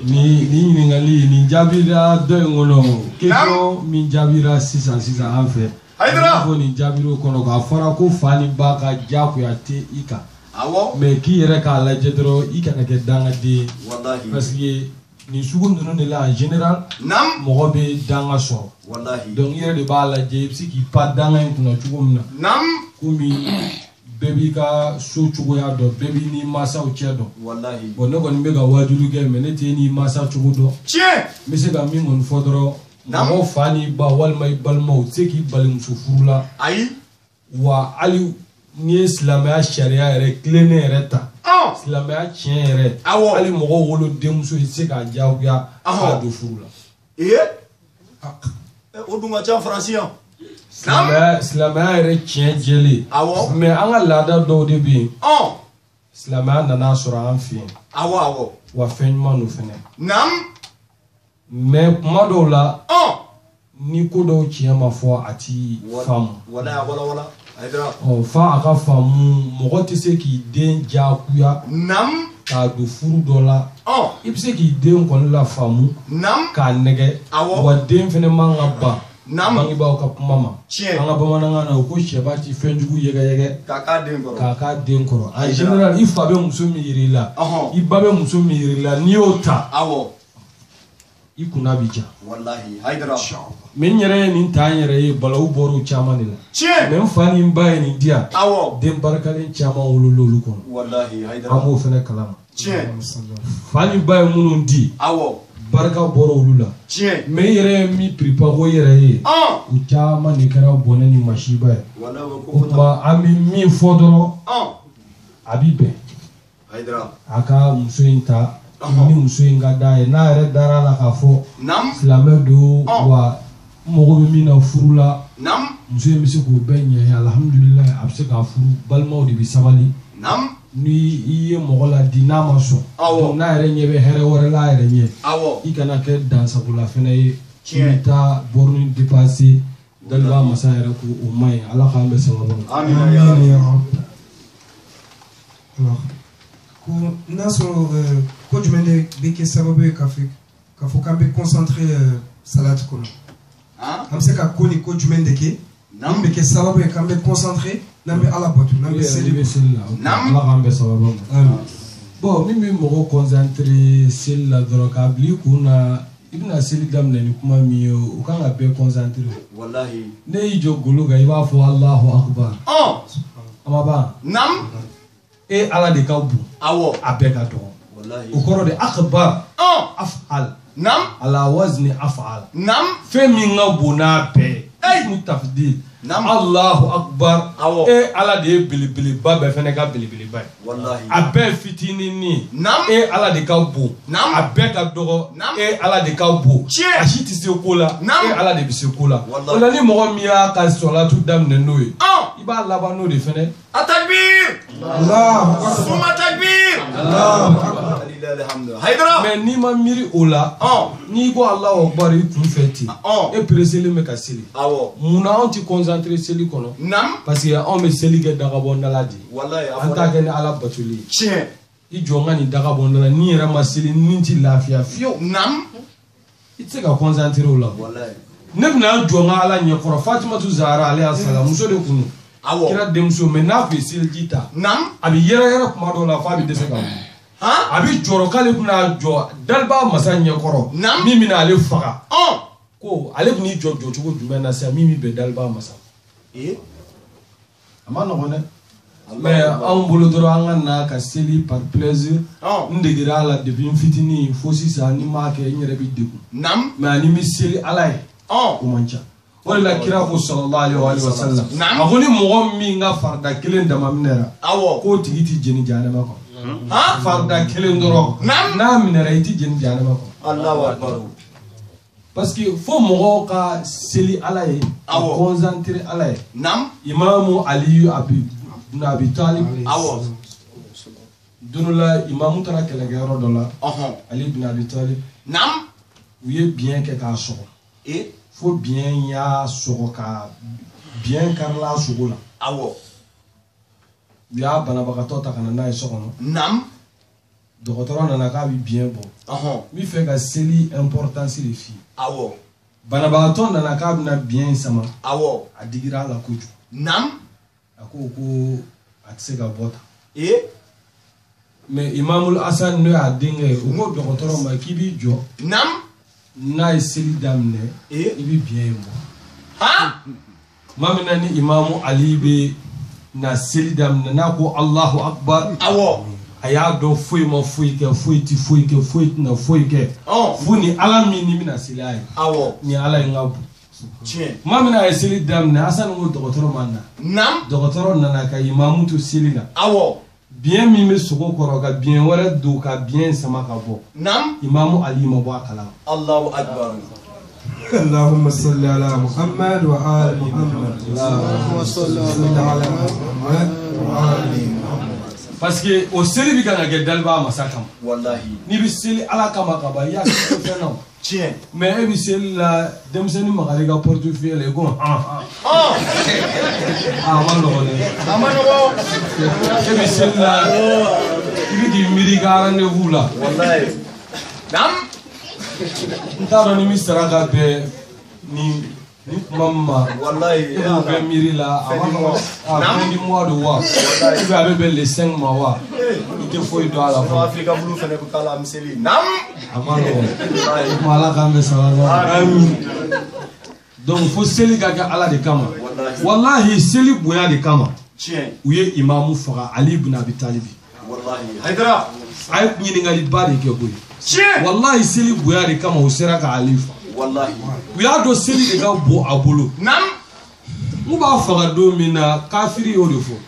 Ni ɲininkali nin jaabira dɔ in kɔnɔ question min jaabira sisan an fɛ. I n'a fɔ nin jaabira o kɔnɔ k'a fɔra ko fa ni ba ka diyagoya tɛ i kan. Mais k'i yɛrɛ k'a lajɛ dɔrɔn i kana kɛ dangaden ye. Parce que nin sugu ninnu de la en général mɔgɔ bɛ danga sɔrɔ. Donc i yɛrɛ de b'a lajɛ i bɛ se k'i pan danga in kunna cogo min na. Komi bɛɛ b'i ka so cogoya dɔn bɛɛ b'i ni mansaw cɛ dɔn. Bon ne kɔni bɛ ka wajibi kɛ mais ne tɛ n'i mansa cogo dɔn. N bɛ se ka min kɔni fɔ dɔrɔn mɔgɔ fa ni ba walima i balimaw u tɛ se k'i bali muso furu la. Wa hali n'i ye silamɛya sariya yɛrɛ tilennen yɛrɛ ta. Silamɛya tiɲɛ yɛrɛ hali mɔgɔ wolo denmuso i tɛ se k'a diyagoya k'a don furu la. O dun ka ca Faransi yan. Silamɛya yɛrɛ tiɲɛ jɛlen mais an ka laada dɔw de bɛ yen silamɛya nana sɔrɔ an fɛ yen wa fɛn ɲuman don fɛnɛ mais kuma dɔw la ni ko dɔw tiɲɛ ma fɔ a ti faamu fa a ka faamu mɔgɔ tɛ se k'i den diyagoya k'a don furu dɔ la i bɛ se k'i den kɔni la faamu k'a nɛgɛ wa den fɛnɛ man ka ban bangebaaw ka kuma ma an ka bamanankan na ko sɛba ti fɛn jugu yɛgɛyɛgɛ k'a ka den kɔrɔ en général i fa bɛ muso min yir'i la i ba bɛ muso min yir'i la n'i y'o ta i kunna bi ja mais n yɛrɛ ye nin ta n yɛrɛ ye balawu bɔra o caman de la mais n fa ni n ba ye nin di yan den barikalen caman wolola olu kɔnɔ an b'o fɛnɛ kalama fa ni ba ye minnu di barika bɔra olu la mais i yɛrɛ ye min piripa ko i yɛrɛ ye o caman de kɛra bɔnɛ ni masiba ye o tuma an bɛ min fɔ dɔrɔn a b'i bɛn a ka muso in ta ni muso in ka da ye n'a yɛrɛ dara la k'a fɔ silamɛ don wa mɔgɔ bɛ min na furu la muso in bɛ se k'o bɛɛ ɲɛ alhamdulilayi a bɛ se k'a furu balimaw de bɛ sabali ni i ye mɔgɔ la di n'a ma sɔn donc n'a yɛrɛ ɲɛ bɛ hɛrɛ wɛrɛ la a yɛrɛ ɲɛ i kana kɛ dansagola fɛnɛ ye i bɛ taa borni dépasser daliba masa yɛrɛ ko o ma ɲi ala k'an bɛ sababu n'a sɔrɔ ko jumɛn de bɛ kɛ sababu ye k'a fɔ k'an bɛ concentré salati kɔnɔ an bɛ se ka ko ni ko jumɛn de kɛ min bɛ kɛ sababu ye k'an bɛ concentré n'an bɛ ala bato n'an bɛ seli la ala k'an bɛ sababu ma bon min bɛ mɔgɔ concentré seli la dɔrɔn k'a bila i kun na i bɛna seli daminɛ ni kuma min ye o kan ka bɛɛ concentré ne y'i jɔ golo kan i b'a fɔ alahu akubar a ma ban e ala de ka bon a bɛɛ ka dɔgɔ o kɔrɔ de akubar afal ala wazni afal fɛn min ka bon n'a bɛɛ ismu tafdil Allahu akbar e ala de ye belebeleba bɛɛ fɛnɛ ka belebeleba ye a bɛɛ fitinin ni e ala de ka bon a bɛɛ ka dɔgɔ e ala de ka bon a si tɛ se ko la e ala de bɛ se ko la o la ni mɔgɔ min y'a ka sɔlatu daminɛ n'o ye i b'a laban n'o de fɛnɛ atakbir suma takbir mais n'i ma miiri o la n'i ko Allahu akbar i kun fɛ ten e pereselen bɛ ka seli munna anw tɛ concentré seli kɔnɔ parce que anw bɛ seli kɛ dagabɔndala de an t'a kɛ ni ala batoli ye i jɔ n ka nin dagabɔndala ni yɛrɛ ma seli ni tɛ lafiya fiyewu i tɛ se ka concentré o la ne bɛna jɔ n ka ala ɲɛkɔrɔ Fatimatu Zahra alayha salam muso de kun don kira denmuso mais n'a tun ye seliji ta a bɛ yɛrɛyɛrɛ kuma dɔw la f'a bɛ dɛsɛ ka wuli a bɛ jɔrɔ k'ale bɛna jɔ daliba masa ɲɛkɔrɔ min bɛna ale faga ko ale bɛn'i jɔ jɔcogo jumɛn na sisan min bɛ bɛn daliba masa a ma nɔgɔn dɛ mais anw bolo dɔrɔn an ka na ka seli par plaisir n degera a la depuis n fitinin fo sisan ni n m'a kɛ n yɛrɛ bɛ degun mais ani n bɛ seli ala ye o man ca o de la kira ko sallallahu alaihi wa sallam a ko ni mɔgɔ min ka farida kelen dama minɛra k'o tigi tɛ jeni jahanama kɔnɔ farida kelen dɔrɔn n'a minɛra i tɛ jeni jahanama kɔnɔ parce que fo mɔgɔw ka seli ala ye ka concentré ala ye imamu aliyu ibn abi talib don dɔ la imamu taara kɛlɛkɛyɔrɔ dɔ la ali ibn abi talib u ye biɲɛ kɛ k'a sɔgɔ fo biɲɛ y'a sɔgɔ ka biɲɛ karila a sogo la u y'a banabagatɔ ta ka na n'a ye so kɔnɔ dɔgɔtɔrɔ nana k'a bɛ biɲɛ bɔ n bɛ fɛ ka seli importance de f'i ye banabagatɔ nana k'a bɛna biɲɛ in sama a digira a la kojugu a ko a tɛ se ka bɔ tan mais imamul hasan n'o y'a denkɛ o ko dɔgɔtɔrɔ ma k'i b'i jɔ n'a ye seli daminɛ i bɛ biɲɛ in bɔ tuma min na ni imamu ali bɛ na seli daminɛ n'a ko Allahu akbar a y'a dɔn foyi ma foyi kɛ foyi tɛ foyi kɛ foyi tɛna foyi kɛ fo ni ala min ni bɛna seli a ye ni ala ye n ka bon tuma min na a ye seli daminɛ Hasan ko dɔgɔtɔrɔ ma na dɔgɔtɔrɔ nana ka imamu to seli la biɲɛ min bɛ sogo kɔrɔ ka biɲɛ wɛrɛ don ka biɲɛ sama ka bɔ imamu ali ma bɔ a kalama Allahu akbar اللهم صل على محمد وآل محمد اللهم صل على محمد وآل محمد parce que o seli bi kan ka kɛ daliba masa kama n'i bɛ seli ala kama ka ban i y'a kɛ fɛn na mais e bɛ seli la denmisɛnnin magali ka portefeuille la i ko a ma nɔgɔn dɛ e bɛ seli la i bɛ k'i miiri i ka rendez-vous la n t'a dɔn ni min sara ka bɛn ni Maman, wallahi, on va mirer là, avant du mois de mois, tu vas avec les 5 mois, il te faut dans la fin. Africa Blue fait que la miseli. Nam. Donc il faut seli gaga ala de kama. Wallahi seli boya de kama. Tiens. Uye imamu fara Ali ibn Abi Talib. Wallahi. Haidara. Ay nyingali ba de ke boy. Tiens. Wallahi seli boya de kama usera ka Ali fa. Wallahi. Uya do seli de ga bo abolo. Nam. Mu ba fara do mina kafiri o de fo.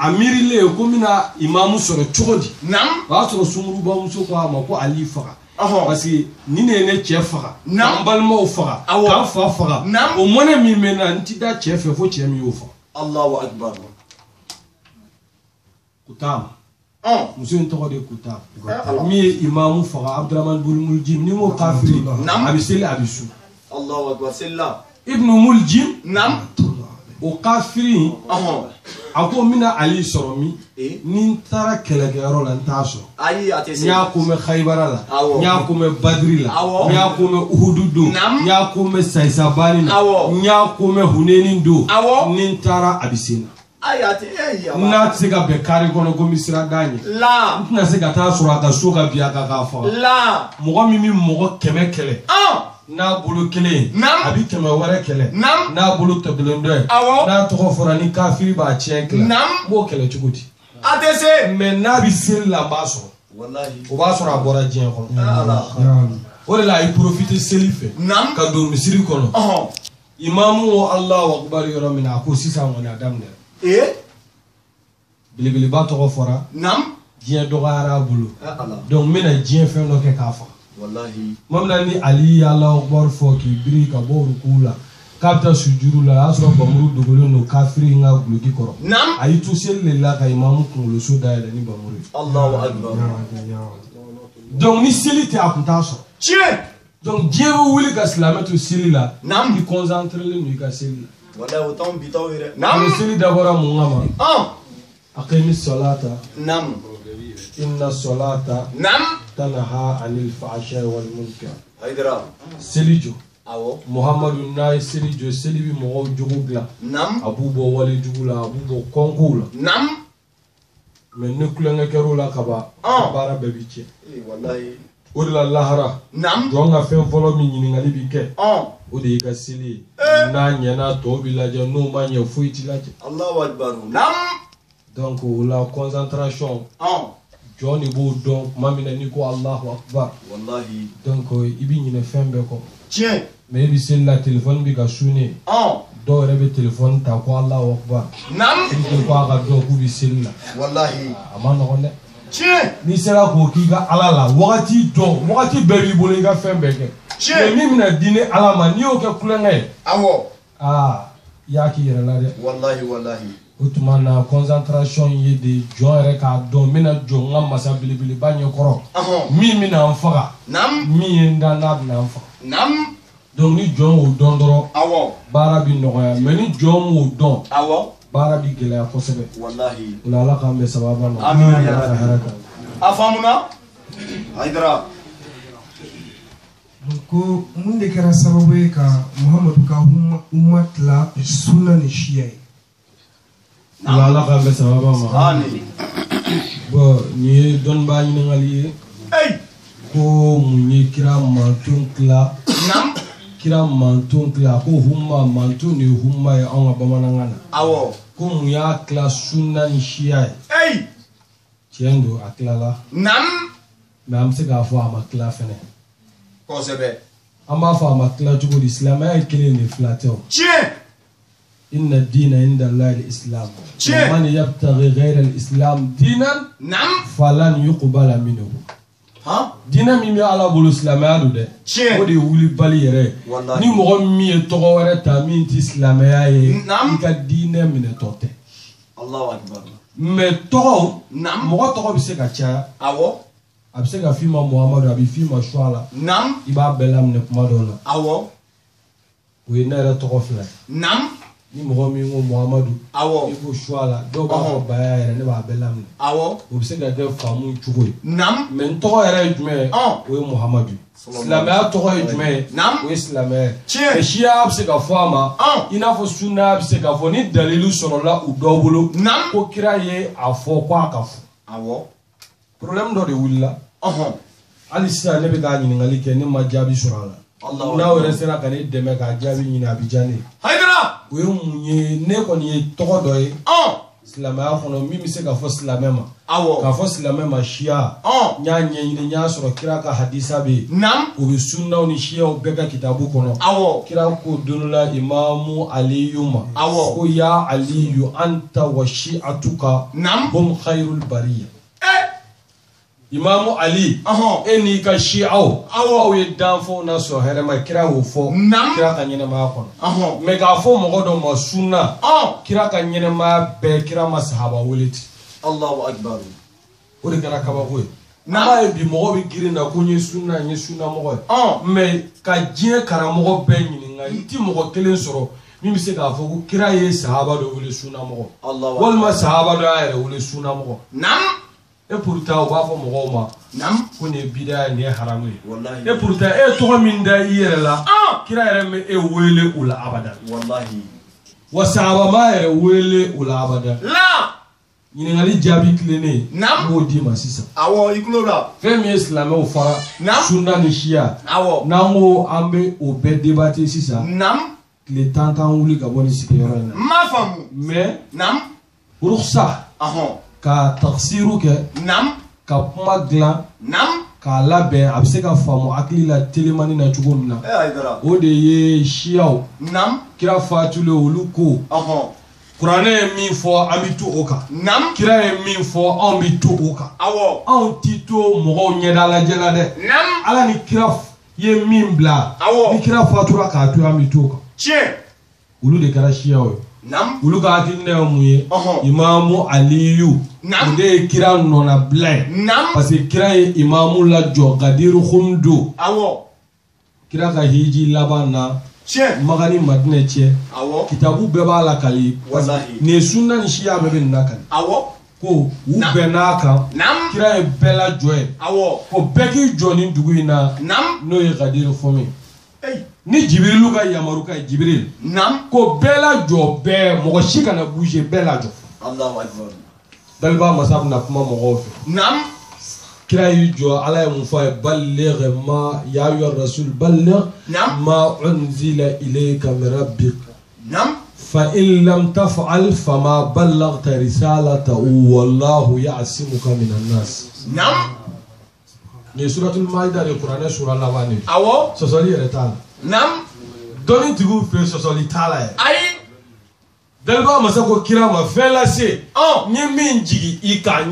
Amiri le ko mina imamu soro chogodi. Nam. Ba soro sumuru ba muso ko ma ko Ali fara. Parce que ni ne cɛ faga k'an balimaw faga k'an fa faga o mɔnɛ min bɛ na n ti da cɛ fɛ fo cɛ min y'o faga. Allahu akbar. Kutam. Muso in tɔgɔ de Kutam. Min ye imamu faga Abdurahman ibn Muljim ni m'o kafiri a bɛ seli a bɛ su. Allahu akbar sela. Ibn Muljim. Nam. O kafiri a ko n bɛna Ali sɔrɔ min ni n taara kɛlɛkɛyɔrɔ la n t'a sɔrɔ. Ayi a tɛ se. N y'a ko mɛn Khaybara la n y'a ko mɛn Badiri la n y'a ko mɛn Uhudu don n y'a ko mɛn Saysabani na n y'a ko mɛn Huneni don ni n taara a bɛ se na. Ayi a tɛ n'a tɛ se ka bɛn kari kɔnɔ komi sira da ɲɛ n tɛna se ka taa sɔrɔ a ka so ka bin a kan k'a faga mɔgɔ min bɛ mɔgɔ 100 kɛlɛ n'a bolo kelen a bɛ 100 wɛrɛ kɛlɛ n'a bolo tɔkelen dɔ ye n'a tɔgɔ fɔra ni kafiri b'a tiɲɛ kɛlɛ n b'o kɛlɛ cogo di. A tɛ se. Mais n'a bɛ seli la n b'a sɔrɔ. O b'a sɔrɔ a bɔra diɲɛ kɔnɔ. O de la a ye profiter seli fɛ. Ka don misiri kɔnɔ. Imamu ko Alahu Akbar yɔrɔ min na a ko sisan kɔni a daminɛ. Belebeleba tɔgɔ fɔra. Diɲɛ dɔgɔyara a bolo. Donc n bɛna diɲɛ fɛn dɔ kɛ k'a faga. Tuma min na ni Ali ye Alahu Akbar fɔ k'i biri ka bɔ ruku la. K'a bɛ taa sujuru la a y'a sɔrɔ bamuru dogolen don kafiri in ka guloki kɔrɔ a y'i to seli de la ka imamu kunkoloso dayɛlɛ ni bamuru ye. Allahu akbar. Donc ni seli tɛ a kun t'a sɔrɔ. Tiɲɛ. Donc diɲɛ bɛ wuli ka silamɛ to seli la i concentrelen don i ka seli la. Walayi o t'anw bi taw ye dɛ. An bɛ seli dabɔra mun kama. Aqimi salata. Naam. Inna salata. Naam. Tanaha anil fahsha'i wal munkar. Haidara. Seli jɔ. Awɔ. Muhammadu n'a ye seli jɔ seli bɛ mɔgɔw jogo dilan. A b'u bɔ wale jugu la a b'u bɔ kɔnkow la. Mais ni kulonkɛ kɛr'o la kaban baara bɛɛ bi tiɲɛ. Walayi. O de la lahara. Jɔn ka fɛn fɔlɔ min ɲininkali bi kɛ. O de y'i ka seli ye. N'a ɲɛna tɔw bi lajɛ n'o ma ɲɛ foyi ti lajɛ. Allahu akbar. Donc o la concentration. Jɔn de b'o dɔn tuma min na n'i ko Allahu akbar. Wallahi. Donc i bi ɲinɛ fɛn bɛɛ kɔ. Tiɲɛ. Mais i bi seli la téléphone bi ka sonner. Dɔw yɛrɛ bɛ téléphone ta ko Allahu akbar. I bɛ ko a ka dɔn k'u bi seli la. Wallahi. A ma nɔgɔn dɛ. Tiɲɛ. N'i sera k'o k'i ka Ala la wagati dɔn wagati bɛɛ b'i bolo i ka fɛn bɛɛ kɛ. Mais min bɛna di ni Ala ma n'i y'o kɛ kulonkɛ ye. Awɔ. I y'a k'i yɛrɛ la dɛ. Wallahi wallahi. O tuma na concentration ye de jɔn yɛrɛ k'a dɔn n bɛna jɔ n ka masa belebeleba ɲɛkɔrɔ min bɛna n faga min ye n da n'a bɛna n faga. Donc ni jɔn y'o dɔn dɔrɔn baara bi nɔgɔya mais ni jɔn m'o dɔn baara bi gɛlɛya kosɛbɛ. Wallahi. O la Ala k'an bɛn sababa ma. Amina ya Rabbi. A faamuna? Haidara. Ko mun de kɛra sababu ye ka Muhamadu ka umma tila sunna ni siya ye. O la Ala k'an bɛn sababa ma. Bon nin ye dɔnnibaa ɲininkali ye. Ko mun ye kira manton tila. Kira manton tila ko humma manton ni humma ye anw ka bamanankan na. Ko mun y'a tila sunna ni siya ye. Tiɲɛ don a tilala. Mais an bɛ se k'a fɔ a ma tila fɛnɛ. Kosɛbɛ. An b'a fɔ a ma tila cogo di silamɛya ye kelen de fila tɛ o. Tiɲɛ. Inna diina inda Allahi al-Islam. Tiɲɛ. Man yabtaghi ghayra al-Islam diinan. Falan yuqbala minhu. Diinɛ min bɛ Ala bolo silamɛya don dɛ. Tiɲɛ. O de ye wulibali yɛrɛ ye. Ni mɔgɔ min ye tɔgɔ wɛrɛ ta min ti silamɛya ye i ka diinɛ minɛtɔ tɛ. Allahu akbar. Mais tɔgɔ mɔgɔ tɔgɔ bɛ se ka caya. Awɔ. A bɛ se ka f'i ma Muhamadu a bɛ f'i ma Suala. I b'a bɛɛ laminɛ kuma dɔw la. Awɔ. O ye ne yɛrɛ tɔgɔ fila ye. ni mɔgɔ min ko Muhamadu awɔ i ko choix la dɔw b'a fɔ baya yɛrɛ ne b'a bɛɛ laminɛ awɔ o bɛ se ka kɛ faamu cogo ye nam mais n tɔgɔ yɛrɛ ye jumɛn ye o ye Muhamadu silamɛya tɔgɔ ye jumɛn ye o ye silamɛya ye siya bɛ se ka fɔ a ma i n'a fɔ sunna bɛ se ka fɔ ni dalilu sɔrɔla u dɔw bolo ko kira ye a fɔ ko a ka fɔ awɔ problème dɔ de wulila hali sisan ne bɛ ka ɲininkali kɛ ne ma jaabi sɔrɔ a la n'aw yɛrɛ sera ka ne dɛmɛ ka jaabi ɲini a bɛ diya ne ye o ye mun ye ne kɔni ye tɔgɔ dɔ ye silamɛya kɔnɔ min bɛ se ka fɔ silamɛ ma k'a fɔ silamɛ ma siya n y'a ɲɛɲini n y'a sɔrɔ kira ka hadisa bɛ yen o bɛ sunnaw ni siyaw bɛɛ ka kitabu kɔnɔ kira ko don dɔ la imamu aliyu ma ko ya aliyu anta wa shi'atuka hum khairul bariya Imamu Ali e n'i ka siyaw aw ye danfɛnw na sɔrɔ hɛrɛma kira y'o fɔ kira ka ɲɛnɛmaya kɔnɔ mais k'a fɔ mɔgɔ dɔ ma sunna kira ka ɲɛnɛmaya bɛɛ kira ma sahaba wele ten Allahu akbar o de kɛra kabako ye n'a ye bi mɔgɔ bɛ girin na ko n ye sunna mɔgɔ ye mais ka diɲɛ karamɔgɔ bɛɛ ɲininka i ti mɔgɔ kelen sɔrɔ min bɛ se k'a fɔ ko kira ye sahaba dɔ wele sunna mɔgɔ walima sahaba dɔ y'a yɛrɛ wele sunna mɔgɔ et pourtant o b'a fɔ mɔgɔw ma ko nin ye bida ye nin ye haramu ye et pourtant e tɔgɔ min da i yɛrɛ la kira yɛrɛ bɛ e wele o la abada wa sahaba ma yɛrɛ wele o la abada ɲininkali jaabi tilennen n b'o d'i ma sisan fɛn min ye silamɛw fara sunna ni siya n'an ko an bɛ o bɛɛ débatté sisan tile 10 t'an wuli ka bɔ nin sigiyɔrɔ in na mais ruksa ka tafsiru kɛ ka kuma dilan k'a labɛn a bɛ se ka faamu hakili la telimani na cogo min na o de ye siyaw kira fatulen olu ko kuranɛ ye min fɔ an bɛ to o kan kira ye min fɔ anw bɛ to o kan anw tɛ to mɔgɔw ɲɛda lajɛ la dɛ ala ni kira ye min bila ni kira fatura k'a to an bɛ to o kan olu de kɛra siyaw ye olu ka hakilina ye mun ye imamu aliyu o de ye kira nɔna bila ye parce que kira ye imamu lajɔ gadiru khumdu kira ka hiji laban na Maka ni Madina cɛ kitabu bɛɛ b'a la kali nin ye sunna ni siya bɛɛ bɛ nin na kali ko u bɛɛ n'a kan kira ye bɛɛ lajɔ ye ko bɛɛ k'i jɔ nin dugu in na n'o ye gadiru fɔmi ni Jibirilu ka yamaru ka ye Jibiril ko bɛɛ lajɔ bɛɛ mɔgɔ si kana bouger bɛɛ lajɔ Daliba masa bɛna kuma mɔgɔw fɛ kira y'i jɔ ala ye mun fɔ a ye balligh ma ya ayyuha rasul balligh ma unzila ilayka min rabbik fa in lam taf'al fama ballaghta risalatahu wallahu ya'simuka minan nas ni suratul maida de Qur'an sura laban ni sɔsɔli yɛrɛ t'a la dɔnni tigiw fɛ sɔsɔli t'a la yɛrɛ Daliba masa ko kira ma fɛn lase n ye min jigi i kan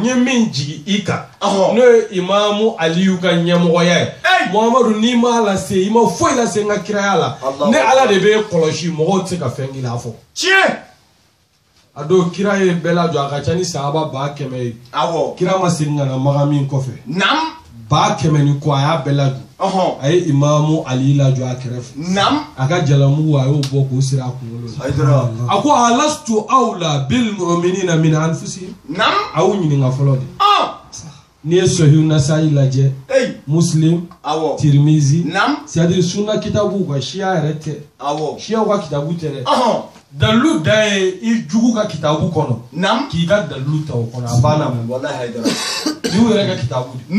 n'o ye imamu aliyu ka ɲɛmɔgɔya ye Muhamadu n'i m'a lase i ma foyi lase n ka kiraya la ne ala de bɛ kɔlɔsi mɔgɔw tɛ se ka fɛn k'i la fɔ a don kira ye bɛɛ lajɔ a ka ca ni sahaba 100 ye kira ma segin ka na Maka min kɔfɛ 100 ni kɔ a y'a bɛɛ lajɔ a ye imamu ali lajɔ a kɛrɛfɛ a ka jalamugu a y'o bɔ k'o siri a kunkolo la a ko alastu awla bil mu'minina min anfusihim a y'o ɲininka fɔlɔ de n'i ye Sahih Nasa'i lajɛ Muslim Tirmizi c'est-à-dire sunna kitabu ka siya yɛrɛ tɛ siyaw ka kitabu tɛ dɛ dalilu da ye i jugu ka kitabu kɔnɔ k'i ka dalilu ta o kɔnɔ a banna n'u yɛrɛ ka kitabu de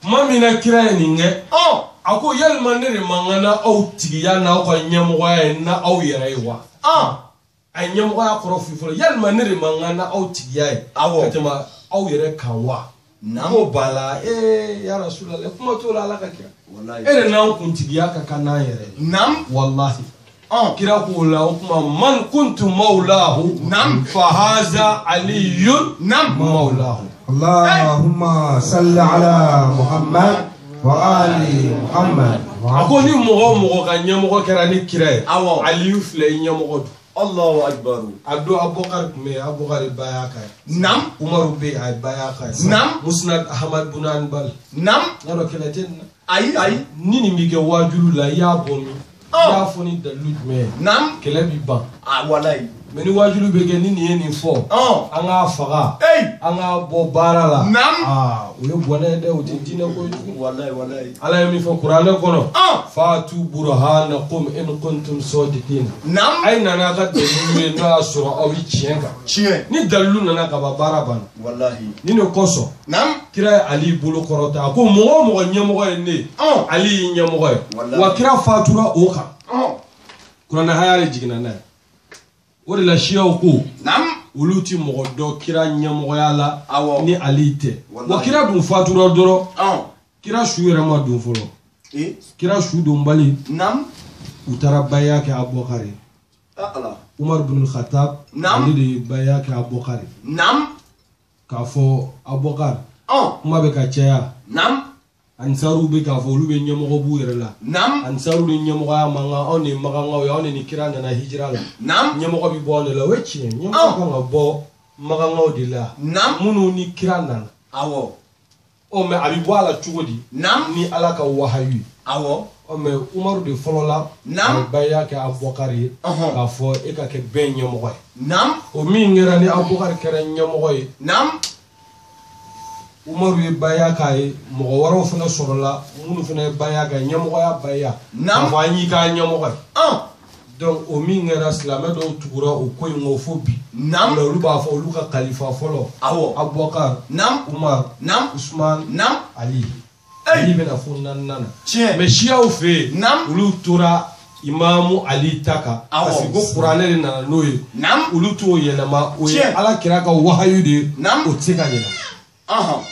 ma min na kira ye nin kɛ a ko yalima ne de man kan aw tigiya n'aw ka ɲɛmɔgɔya ye na aw yɛrɛ ye wa a ye ɲɛmɔgɔya kɔrɔ f'i fɔlɔ yalima ne de man kan aw tigiya ye ka tɛmɛ aw yɛrɛ kan wa n'o b'a la ya Rasulallah kuma t'o la ala ka kira e de n'an kuntigiya ka kan n'an yɛrɛ ye wallahi kira ko la o kuma man kuntu mawlahu fa haza aliyun mawlahu Allahumma salli ala Muhammad wa ali Muhammad. A ko ni mɔgɔ ka ɲɛmɔgɔ kɛra ni kira ye Aliyu filɛ i ɲɛmɔgɔ don Allahu akbar a don Abubakar tun bɛ yen Abubakar ba y'a kan ye Umaru bɛ yen a ye ba y'a kan ye Musnad Ahmad bin Hanbal n'a dɔn kɛlɛ tɛ nin na ayi ni nin bɛ kɛ wajulu la i y'a bɔ min y'a fɔ ni dalilu jumɛn ye kɛlɛ bi ban walayi mais ni wajulu bɛ kɛ ni nin ye nin fɔ an k'a faga an k'a bɔ baara la o ye bɔnɛ dɛ o tɛ diinɛ ko jugu walayi ala ye min fɔ kuranɛ kɔnɔ faatu burhanakum in kuntum sadiqin a ye nana a ka dalilu ye n'o y'a sɔrɔ aw bɛ tiɲɛ kan ni dalilu nana ka ban baara banna ni ne kɔsɔn kira ye Ali bolo kɔrɔta a ko mɔgɔ o mɔgɔ ɲɛmɔgɔ ye ne Ali y'i ɲɛmɔgɔ ye wa kira faatura o kan kuranɛ haya de jiginna n'a ye o de la siyaw ko olu ti mɔgɔ dɔ kira ɲɛmɔgɔya la ni Ali tɛ wa kira dun faatura dɔrɔn kira su yɛrɛ ma don fɔlɔ kira su don bali u taara baya kɛ Abubakar ye Umar bin Khattab ale de ye baya kɛ Abubakar ye k'a fɔ Abubakar kuma bɛ ka caya Ansaru bɛ k'a fɔ olu bɛ ɲɛmɔgɔ b'u yɛrɛ la Ansaru ni ɲɛmɔgɔya man kan anw de magankaw ye anw de ni kira nana hijira la ɲɛmɔgɔ bɛ bɔ anw de la o ye tiɲɛ ɲɛmɔgɔ kan ka bɔ magankaw de la minnu ni kira nana mais a bɛ bɔ a la cogo di ni Ala ka wahayu mais Umaru de fɔlɔ la a ye baya kɛ Abubakar ye k'a fɔ e ka kɛ bɛɛ ɲɛmɔgɔ ye o min kɛra ni Abubakar kɛra ɲɛmɔgɔ ye Umaru ye baya k'a ye mɔgɔ wɛrɛw fana sɔrɔla minnu fana ye baya kɛ ɲɛmɔgɔya baya k'a fɔ an y'i k'a ɲɛmɔgɔ ye donc o min kɛra silamɛ dɔw tugura o ko in kɔ fo bi mais olu b'a fɔ olu ka kalifa fɔlɔ Abubakar Umar Usman Ali bɛna fo naaninan na mais siyaw fɛ yen olu tora Imamu Ali ta kan parce que ko kuranɛ de nana n'o ye olu t'o yɛlɛma o ye Ala kira ka wahayu de ye o tɛ se ka yɛlɛma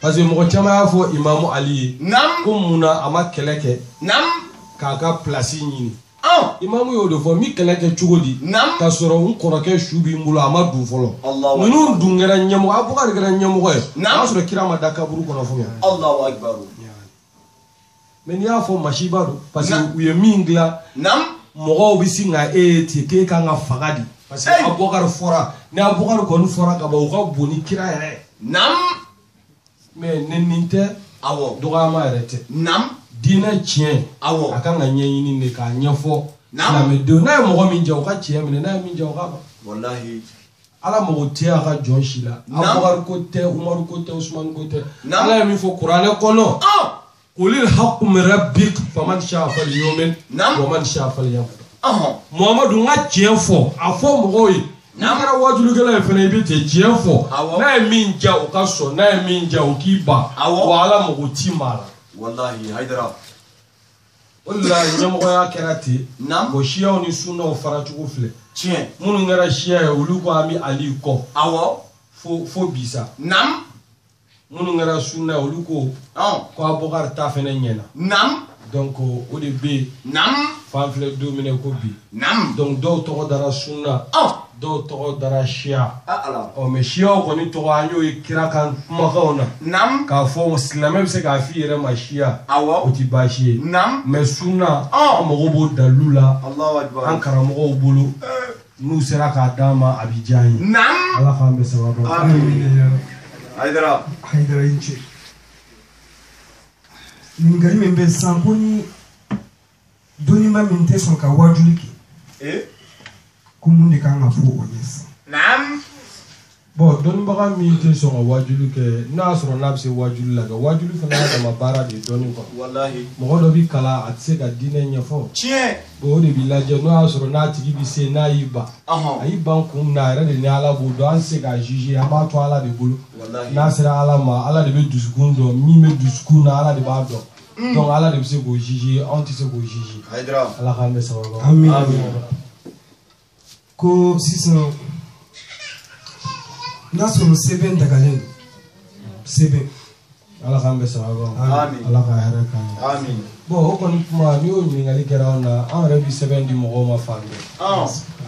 parce que mɔgɔ caman y'a fɔ Imamu Ali ye ko munna a ma kɛlɛ kɛ k'a ka place ɲini Imamu y'o de fɔ mi kɛlɛ kɛ cogo di k'a sɔrɔ n kɔrɔkɛ su b'i bolo a ma dun fɔlɔ ninnu dun kɛra ɲɛmɔgɔ Abubakar kɛra ɲɛmɔgɔ ye o y'a sɔrɔ kira ma da kaburu kɔnɔ fɔ yan mais n'i y'a fɔ masiba don parce que u ye min dilan mɔgɔw bɛ sin ka e ye ten k'e kan ka faga di parce que Abubakar fɔra ni Abubakar kɔni fɔra ka ban u ka bon ni kira yɛrɛ mais nin tɛ dɔgɔyama yɛrɛ tɛ diinɛ tiɲɛ a kan ka ɲɛɲini de k'a ɲɛfɔ silamɛdenw n'a ye mɔgɔ min jɛ o ka tiɲɛ minɛ n'a ye min jɛ o ka ban Ala mago tɛ a ka jɔn si la Abubakar ko tɛ Umaru ko tɛ Usman ko tɛ Ala ye min fɔ kuranɛ kɔnɔ qulil haqqu min rabbik faman sha'a falyu'min wa man sha'a falyakfur Muhamadu n ka tiɲɛ fɔ a fɔ mɔgɔw ye n'a kɛra wajulikɛla ye fana i bɛ ten tiɲɛ fɔ n'a ye min ja o ka sɔn n'a ye min ja o k'i ban wa Ala mago t'i maa la wallahi haydara o de la ɲɛmɔgɔya kɛra ten bon siyaw ni sunnaw fara cogo filɛ minnu kɛra siya ye olu ko an bɛ Ali kɔ fo bi sa minnu kɛra sunna ye olu ko Abubakar ta fana ɲɛna donc o de bɛ yen fan filɛ don minɛ ko bi donc dɔw tɔgɔ dara sunna dɔw tɔgɔ dara siya mais siyaw kɔni tɔgɔ an y'o ye kira kan kumakanw na k'a fɔ silamɛ bɛ se k'a f'i yɛrɛ ma siya o tɛ baasi ye mais sunna an mago b'o dalilu la an karamɔgɔw bolo n'u sera k'a d'an ma a bɛ diya an ye Ala k'an bɛ sababu Haydara in ce ɲininkali min bɛ sisan ko ni dɔnniba min tɛ sɔn ka wajuli kɛ ko mun de kan ka fɔ o ye sisan bon dɔnnibaga min tɛ sɔn ka wajuli kɛ n'a y'a sɔrɔ n'a bɛ se wajuli la kɛ wajuli fana y'a dama baara de ye dɔnni kɔ mɔgɔ dɔ bɛ kalan a tɛ se ka diinɛ ɲɛfɔ bon o de bɛ lajɛ n'o y'a sɔrɔ n'a tigi bɛ se n'a y'i ban a y'i ban kun min na a yɛrɛ de ni Ala b'o dɔn an tɛ se k'a juger an b'a to Ala de bolo n'a sera Ala ma Ala de bɛ dusukun dɔn min bɛ dusukun na Ala de b'a dɔn donc Ala de bɛ se k'o juger anw tɛ se k'o juger Ala k'an bɛ sababu amin ko sisan n'a sɔrɔ sɛbɛn dagalen sɛbɛn Ala k'an bɛ sababu Ala ka hɛrɛ k'an ye bon o kɔni kuma n'i y'o ɲininkali kɛra anw na an yɛrɛ bɛ sɛbɛn di mɔgɔw ma fan bɛɛ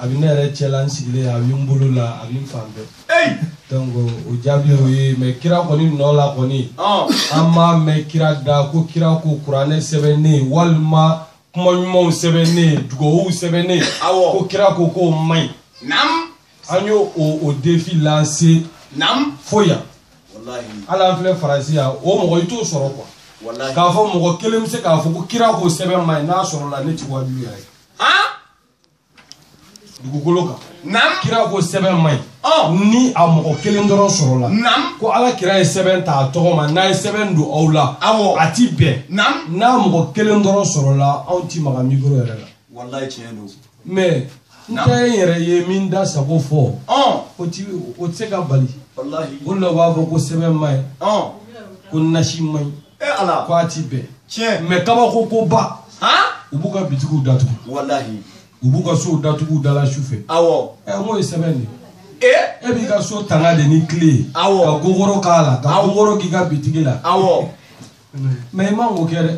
a bɛ ne yɛrɛ cɛla n sigilen a bɛ n bolo la a bɛ n fan bɛɛ donc o jaabi o ye mais kira kɔni nɔ la kɔni an m'a mɛn kira da ko kira ko kuranɛ sɛbɛnnen walima kuma ɲumanw sɛbɛnnen dugawuw sɛbɛnnen ko kira ko k'o man ɲi an y'o o défi lancé fo yan hali an filɛ Faransi yan o mɔgɔ i t'o sɔrɔ quoi k'a fɔ mɔgɔ kelen bɛ se k'a fɔ ko kira k'o sɛbɛn ma ɲi n'a sɔrɔla ne ti waju yɛrɛ dugukolo kan kira k'o sɛbɛn ma ɲi ni a mɔgɔ kelen dɔrɔn sɔrɔla ko ala kira ye sɛbɛn ta a tɔgɔ ma n'a ye sɛbɛn don aw la a ti bɛn n'a mɔgɔ kelen dɔrɔn sɔrɔla anw ti maga micro yɛrɛ la mais n ta ye yɛrɛ ye min da sago fɔ o ti se ka bali o de la u b'a fɔ ko sɛbɛn ma ɲi ko nasi ma ɲi ko a ti bɛn mais kabako ko ba u b'u ka bitigiw datugu u b'u ka sow datugu dala su fɛ n'o ye sɛbɛn de e b'i ka so tanga de ni tile ye ka gogoro k'a la ka gogoro k'i ka bitigi la mais i man k'o kɛ dɛ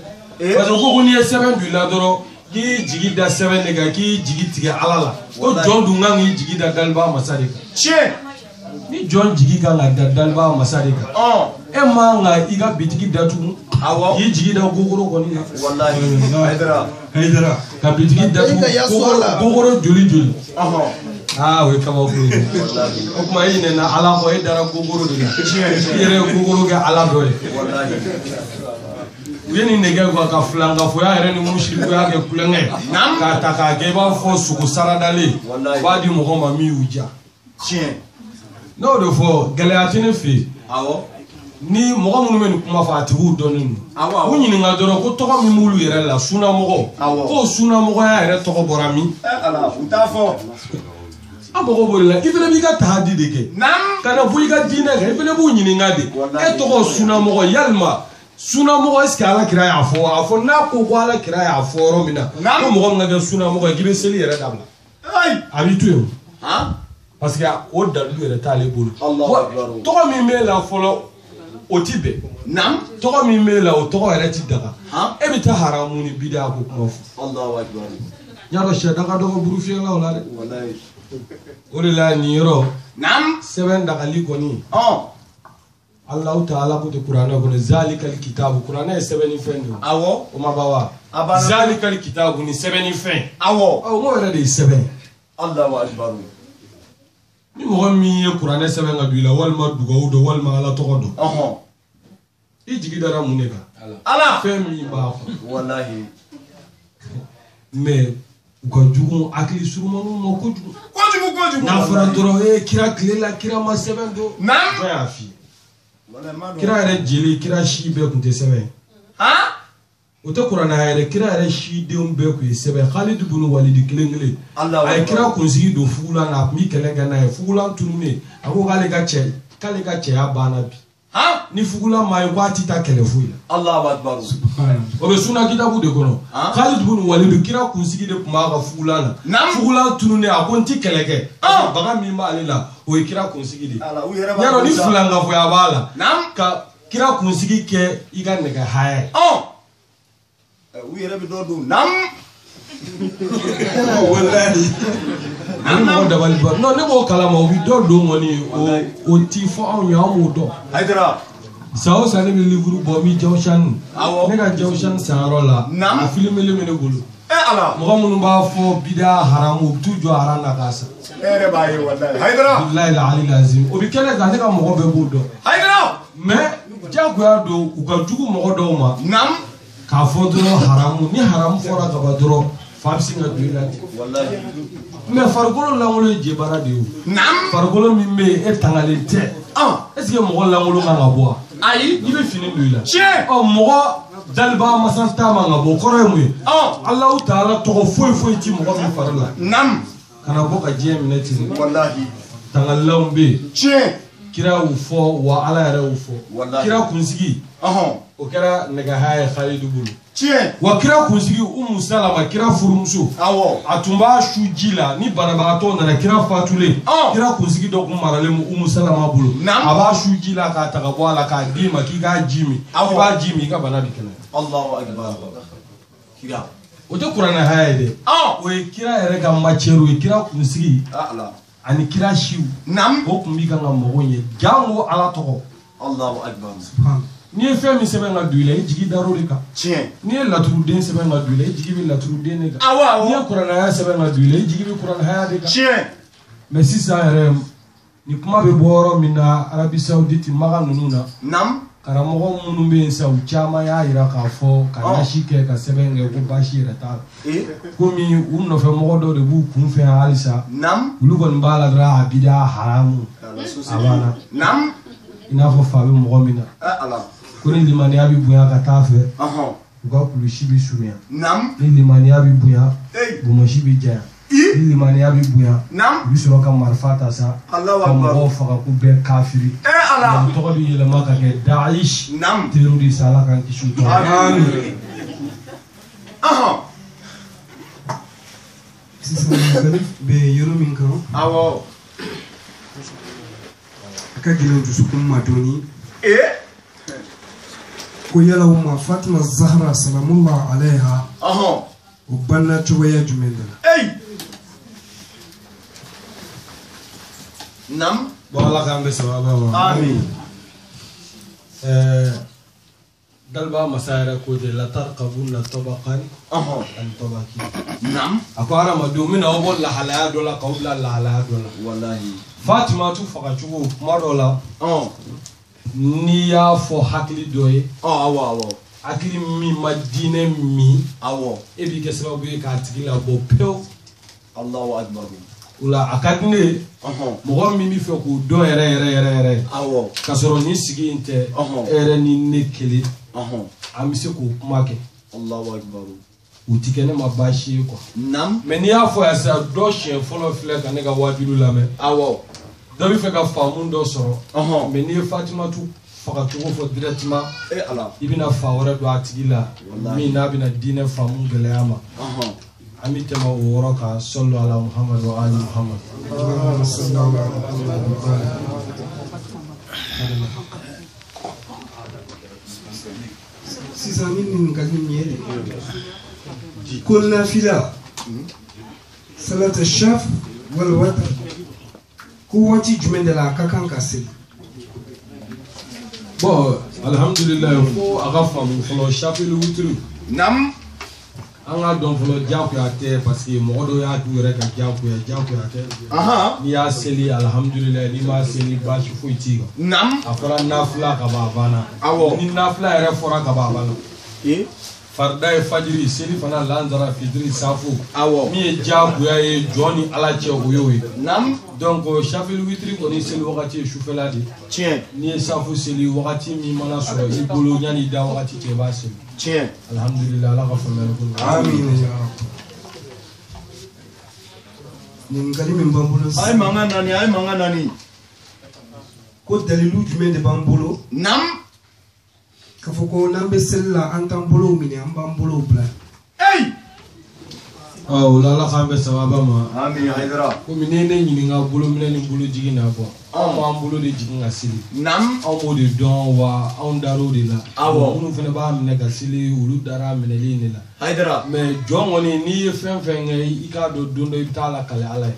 parce que ko n'i ye sɛbɛn don i la dɔrɔn k'i jigi da sɛbɛn de kan k'i jigi tigɛ ala la ko jɔn dun kan k'i jigi da daliba masa de kan ni jɔn jigi kan ka da daliba masa de kan e man ka i ka bitigi datugu k'i jigi da gogoro kɔni la ka bitigi datugu gogoro joli o ye kabako ye o tuma e ɲinɛna ala kɔ e dara gogoro de la i yɛrɛ ye gogoro kɛ ala dɔ ye u ye nin nɛgɛ ka filankafoya yɛrɛ ni musirikuya kɛ kulonkɛ k'a ta k'a kɛ i b'a fɔ sogo saradalen u b'a di mɔgɔ ma min y'u diya n'o de fɔ gɛlɛya tɛ ne fɛ yen ni mɔgɔ minnu bɛ nin kuma fɔ a tigiw dɔnnen don u ɲininka dɔrɔn ko tɔgɔ min b'olu yɛrɛ la sunnamɔgɔ k'o sunnamɔgɔya yɛrɛ tɔgɔ bɔra min an mago b'o de la i fana b'i ka tahadi de kɛ ka na fɔ i ka diinɛ kan i fana b'u ɲininka de e tɔgɔ sunnamɔgɔ yalima sunnamɔgɔ est-ce que ala kira y'a fɔ a fɔ n'a ko ala kira y'a fɔ yɔrɔ min na ko mɔgɔ min ka kɛ sunnamɔgɔ ye k'i bɛ seli yɛrɛ dabila a b'i to yen parce que o dalilu yɛrɛ t'ale bolo tɔgɔ min b'e la fɔlɔ o ti bɛn tɔgɔ min b'e la o tɔgɔ yɛrɛ ti daga e bɛ taa haramu ni bidiya ko kuma fɔ y'a dɔn sɛ daga dɔgɔ burufiyɛlaw la dɛ o de la nin yɔrɔ sɛbɛn dagali kɔni Allahu ta'ala ko te kuranɛ kɔnɔ zalikal kitabu kuranɛ ye sɛbɛnni fɛn de o ma ba wa zalikal kitabu ni sɛbɛnni fɛn n ko yɛrɛ de ye sɛbɛn Allahu akbar ni mɔgɔ min ye kuranɛ sɛbɛn ka don i la walima dugawu dɔn walima ala tɔgɔ dɔn i jigi dara mun de kan ala fɛn min b'a kɔnɔ mais u ka jugu hakili surumaniw ma kojugu n'a fɔra dɔrɔn kira tile la kira ma sɛbɛn don fɛn y'a f'i ye kira yɛrɛ jeli kira si bɛɛ tun tɛ sɛbɛn o tɛ kuranɛ yɛrɛ kira yɛrɛ si denw bɛɛ tun ye sɛbɛn Khalid ibn Walid kelen kelen a ye kira kunsigi don fugulan na a tun bɛ kɛlɛ kɛ n'a ye fugulan tununnen a ko k'ale ka cɛya banna bi ni fugulan ma ye ko a ti taa kɛlɛ foyi la o bɛ sunna kitabu de kɔnɔ Khalid ibn Walid kira kunsigi de tun b'a ka fugulan na fugulan tununnen a ko n ti kɛlɛ kɛ baga min b'ale la o ye kira kunsigi de yɔrɔ ni filankafoya b'a la ka kira kunsigi kɛ i ka nɛgɛ haya u yɛrɛ bɛ dɔ dun ani mɔgɔ dabali ba non ne b'o kalama o bɛ dɔ don kɔni o ti fɔ anw ye an b'o dɔn san o san ne bɛ livre bɔ n bɛ Jawusani ne ka Jawusani sanyɔrɔ la a filimelen bɛ ne bolo mɔgɔ minnu b'a fɔ bidaa haramu u bɛ t'u jɔ haram na k'a san bilahi ali lazim o bɛ kɛnɛ kan ne ka mɔgɔ bɛɛ b'o dɔn mais diyagoya don u ka jugu mɔgɔ dɔw ma k'a fɔ dɔrɔn haramu ni haramu fɔra ka ban dɔrɔn fa bɛ se ka don i la ten mais farikolo lankolon ye jebara de ye o farikolo min bɛ yen e tangalen tɛ est ce que mɔgɔ lankolon kan ka bɔ wa ayi i bɛ fini don i la mɔgɔ daliba masa ta man ka bɔ kɔrɔ ye mun ye Alahu ta'ala tɔgɔ foyi foyi ti mɔgɔ min fari la kana bɔ ka diɲɛ minɛ ten tangalilanw bɛ yen kira y'u fɔ wa ala yɛrɛ y'u fɔ kira kunsigi o kɛra nɛgɛ haya ye Khalidu bolo wa kira kunsigi Umu Salama kira furumuso a tun b'a su ji la ni banabagatɔ nana kira fatulen kira kunsigi dɔ tun maralen Umu Salama bolo a b'a su ji la k'a ta ka bɔ a la k'a d'i ma k'i k'a ji min i b'a ji min i ka bana bɛ kɛnɛya o tɛ kuranɛ haya ye dɛ o ye kira yɛrɛ ka matière o ye kira kunsigi ani kira siw o tun b'i kan ka mɔgɔw ye jango ala tɔgɔ n'i ye fɛn min sɛbɛn ka don i la i jigi dar'o de kan n'i ye laturuden sɛbɛn ka don i la i jigi bɛ laturuden de kan n'i ye kuranɛhaya sɛbɛn ka don i la i jigi bɛ kuranɛhaya de kan mais sisan yɛrɛ ni kuma bɛ bɔ yɔrɔ min na Arabie Saoudite maga ninnu na karamɔgɔ minnu bɛ yen sisan u caman y'a yira k'a fɔ ka nasi kɛ ka sɛbɛn kɛ ko baasi yɛrɛ t'a la komi u nɔfɛmɔgɔ dɔw de b'u kun fɛ halisa olu kɔni b'a la dɔrɔn a bidiya haramu a banna i n'a fɔ fa bɛ mɔgɔ min na ko ni limaniya bɛ bonya ka taa fɛ u ka kulusi bɛ surunya ni limaniya bɛ bonya bomasi bɛ janya ni limaniya bɛ bonya u bɛ sɔrɔ ka marifa ta sa ka mɔgɔw faga ko bɛɛ kafiri tɔgɔ bɛ yɛlɛma ka kɛ Daesh terroriste Ala k'an kisi u tɔgɔ sisan ɲininkali bɛ yɔrɔ min kan a ka gɛlɛn dusukun ma dɔɔni ko yala o ma Fatima Zahra salamullah alaiha o banna cogoya jumɛn de la bon Ala k'an bɛ sababa ma amin Dalba masa yɛrɛ ko de la tarkabunna tabaqan an tabaqi a ko hadamadenw bɛna aw bɔ lahalaya dɔ la k'aw bila lahalaya dɔ la wallahi Fatima tu faga cogo kuma dɔ la n'i y'a fɔ hakili dɔ ye hakili min ma diinɛ min e b'i kɛ sababu ye k'a tigi labɔ pewu Allahu akbar o la a ka di ne ye mɔgɔ min bɛ fɛ k'o dɔn yɛrɛ ka sɔrɔ ni sigi in tɛ e yɛrɛ ni ne kelen an bɛ se k'o kuma kɛ Allahu akbar o ti kɛ ne ma baasi ye quoi mais n'i y'a fɔ yan sisan dɔ siɲɛ fɔlɔ filɛ ka ne ka wajibi lamɛn dɔ bɛ fɛ ka faamu dɔ sɔrɔ mais n'i ye Fatimatu faga cogo fɔ directement i bɛna fa wɛrɛ don a tigi la min n'a bɛna diinɛ faamu gɛlɛya ma an bɛ tɛmɛ o yɔrɔ kan sallu ala Muhammad wa ali Muhammad sisan ni ɲininkali min ye de ko nafila salata shaf wal watr ko waati jumɛn de la a ka kan ka seli bon alhamdulillah fo a ka faamu fɔlɔ shafil witri an ka dɔn fɔlɔ jagoya tɛ parce que mɔgɔ dɔw y'a k'u yɛrɛ ka jagoya tɛ n'i y'a seli alhamdulillah n'i m'a seli baasi foyi t'i kan a fɔra nafila ka ban a banna ni nafila yɛrɛ fɔra ka ban a banna farida ye fajiri seli fana lanzara fitiri safo min ye jagoya ye jɔn ni Ala cɛ o y'o ye donc shafil witri kɔni seli wagati ye sufɛla de n'i ye safo seli wagati min mana sɔrɔ i bolo yanni i da wagati cɛ i b'a seli alhamdulillah Ala ka faamuyali ko amin ya rabbi ɲininkali min b'an bolo ay manga nani ko dalilu jumɛn de b'an bolo k'a fɔ ko n'an bɛ seli la an t'an bolow minɛ an b'an bolow bila o la Ala k'an bɛ sababa ma amin haydara komi ne ɲininka bolo minɛ ni bolo jigin na bɔ anw b'an bolo de jigin ka seli anw b'o de dɔn wa anw dar'o de la minnu fana b'a minɛ ka seli olu dara minɛli de la haydara mais jɔn kɔni n'i ye fɛn fɛn kɛ i k'a dɔn don dɔ i bɛ taa lakale Ala ye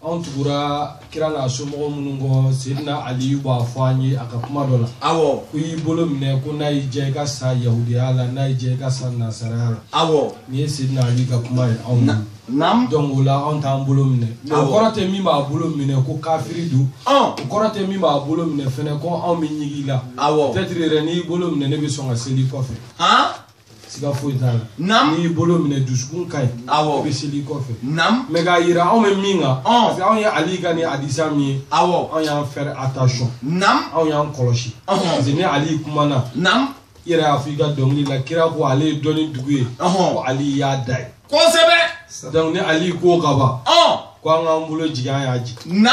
anw tugura kira n'a somɔgɔ minnu kɔ Seydina Ali b'a fɔ an ye a ka kuma dɔ la ko i bolo minɛ ko n'a y'i diya i ka sa yahudiya la n'a y'i diya i ka sa nasaraya la nin ye Seydina Ali ka kuma ye anw na donc o la anw t'an bolo minɛ mais o kɔrɔ tɛ min b'a bolo minɛ ko kafiri don o kɔrɔ tɛ min b'a bolo minɛ fɛnɛ ko anw bɛ ɲigi la peut-être yɛrɛ n'i bolo minɛ ne bɛ sɔn ka seli kɔfɛ siga foyi t'a la n'i y'i bolo minɛ dusukun ka ɲi i bɛ seli kɔfɛ mais k'a yira anw bɛ min kan parce que anw ye Ali ka ni hadisa min ye anw y'an faire attention anw y'an kɔlɔsi parce que ni Ali kumana i yɛrɛ y'a fɔ i ka dɔnkili la kira ko ale ye dɔnni dugu ye ko Ali y'a da ye kosɛbɛ donc ni Ali ko ka ban ko an k'an bolo jigin an y'a jigin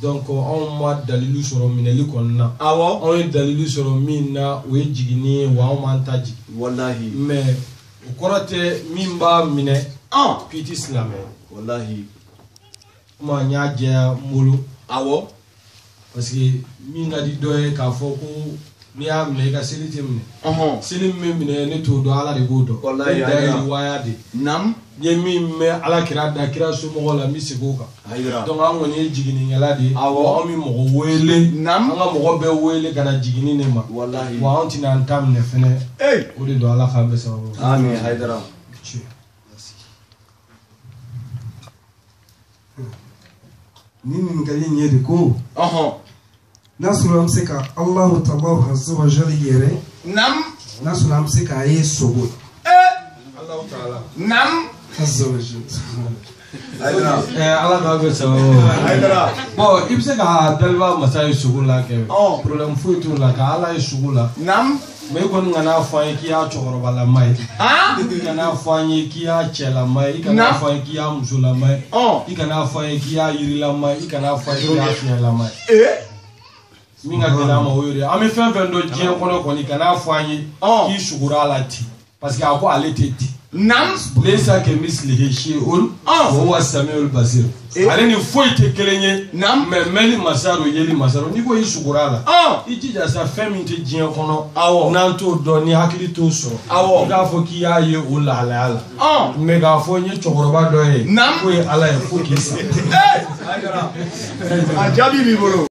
donc anw ma dalilu sɔrɔ minɛli kɔni na anw ye dalilu sɔrɔ min na o ye jiginni ye wa anw m'an ta jigin wallahi mais o kɔrɔ tɛ min b'a minɛ k'i ti silamɛ wallahi kuma n y'a jɛya n bolo parce que min ka di dɔ ye k'a fɔ ko n'i y'a minɛ i ka seli tɛ minɛ seli min bɛ minɛ ne t'o dɔn Ala de b'o dɔn ne da ye riwaya de n ye min mɛn Ala kira da kira somɔgɔw la n bɛ segin o kan donc an kɔni ye jiginnikɛla de ye wa anw bɛ mɔgɔ wele an ka mɔgɔ bɛɛ wele ka na jiginni de ma wa anw tɛna an ta minɛ fɛnɛ o de don Ala k'an bɛ sababu amin haydara ni ɲininkali in ye de ko Nasuru amseka Allahu ta'ala azza wa jalla yere. Nam. Nasuru amseka aye sogo. Allahu ta'ala. Nam. Azza wa jalla. ala ka be sababu bon i bɛ se ka daliba masa ye sugu la kɛ problème foyi t'o la ka ala ye sugu la mais i kɔni kana fɔ an ye k'i y'a cɛkɔrɔbalama ye i kana fɔ an ye k'i y'a cɛlama ye i kana fɔ an ye k'i y'a musolama ye i kana fɔ an ye k'i y'a yirilama ye i kana fɔ an ye k'i y'a fiɲɛlama ye min ka gɛlɛ an ma o y'o de ye an bɛ fɛn fɛn dɔn diɲɛ kɔnɔ kɔni kana fɔ an ye k'i sugura a la ten parce que a ko ale tɛ ten. Nam lesa ke mislihi shay'un wa huwa samiul basir ale ni foyi te kelenye nam mais meli masaro yeli masaro ni ko yi sugura la i jija sa fɛn min te diɲɛ kɔnɔ n'an t'o dɔn ni hakili t'o sɔrɔ i k'a fɔ k'i y'a ye o lahalaya la mais k'a fɔ n ye cɛkɔrɔba dɔ ye k'o ye ala ye fo k'i sa a jaabi b'i bolo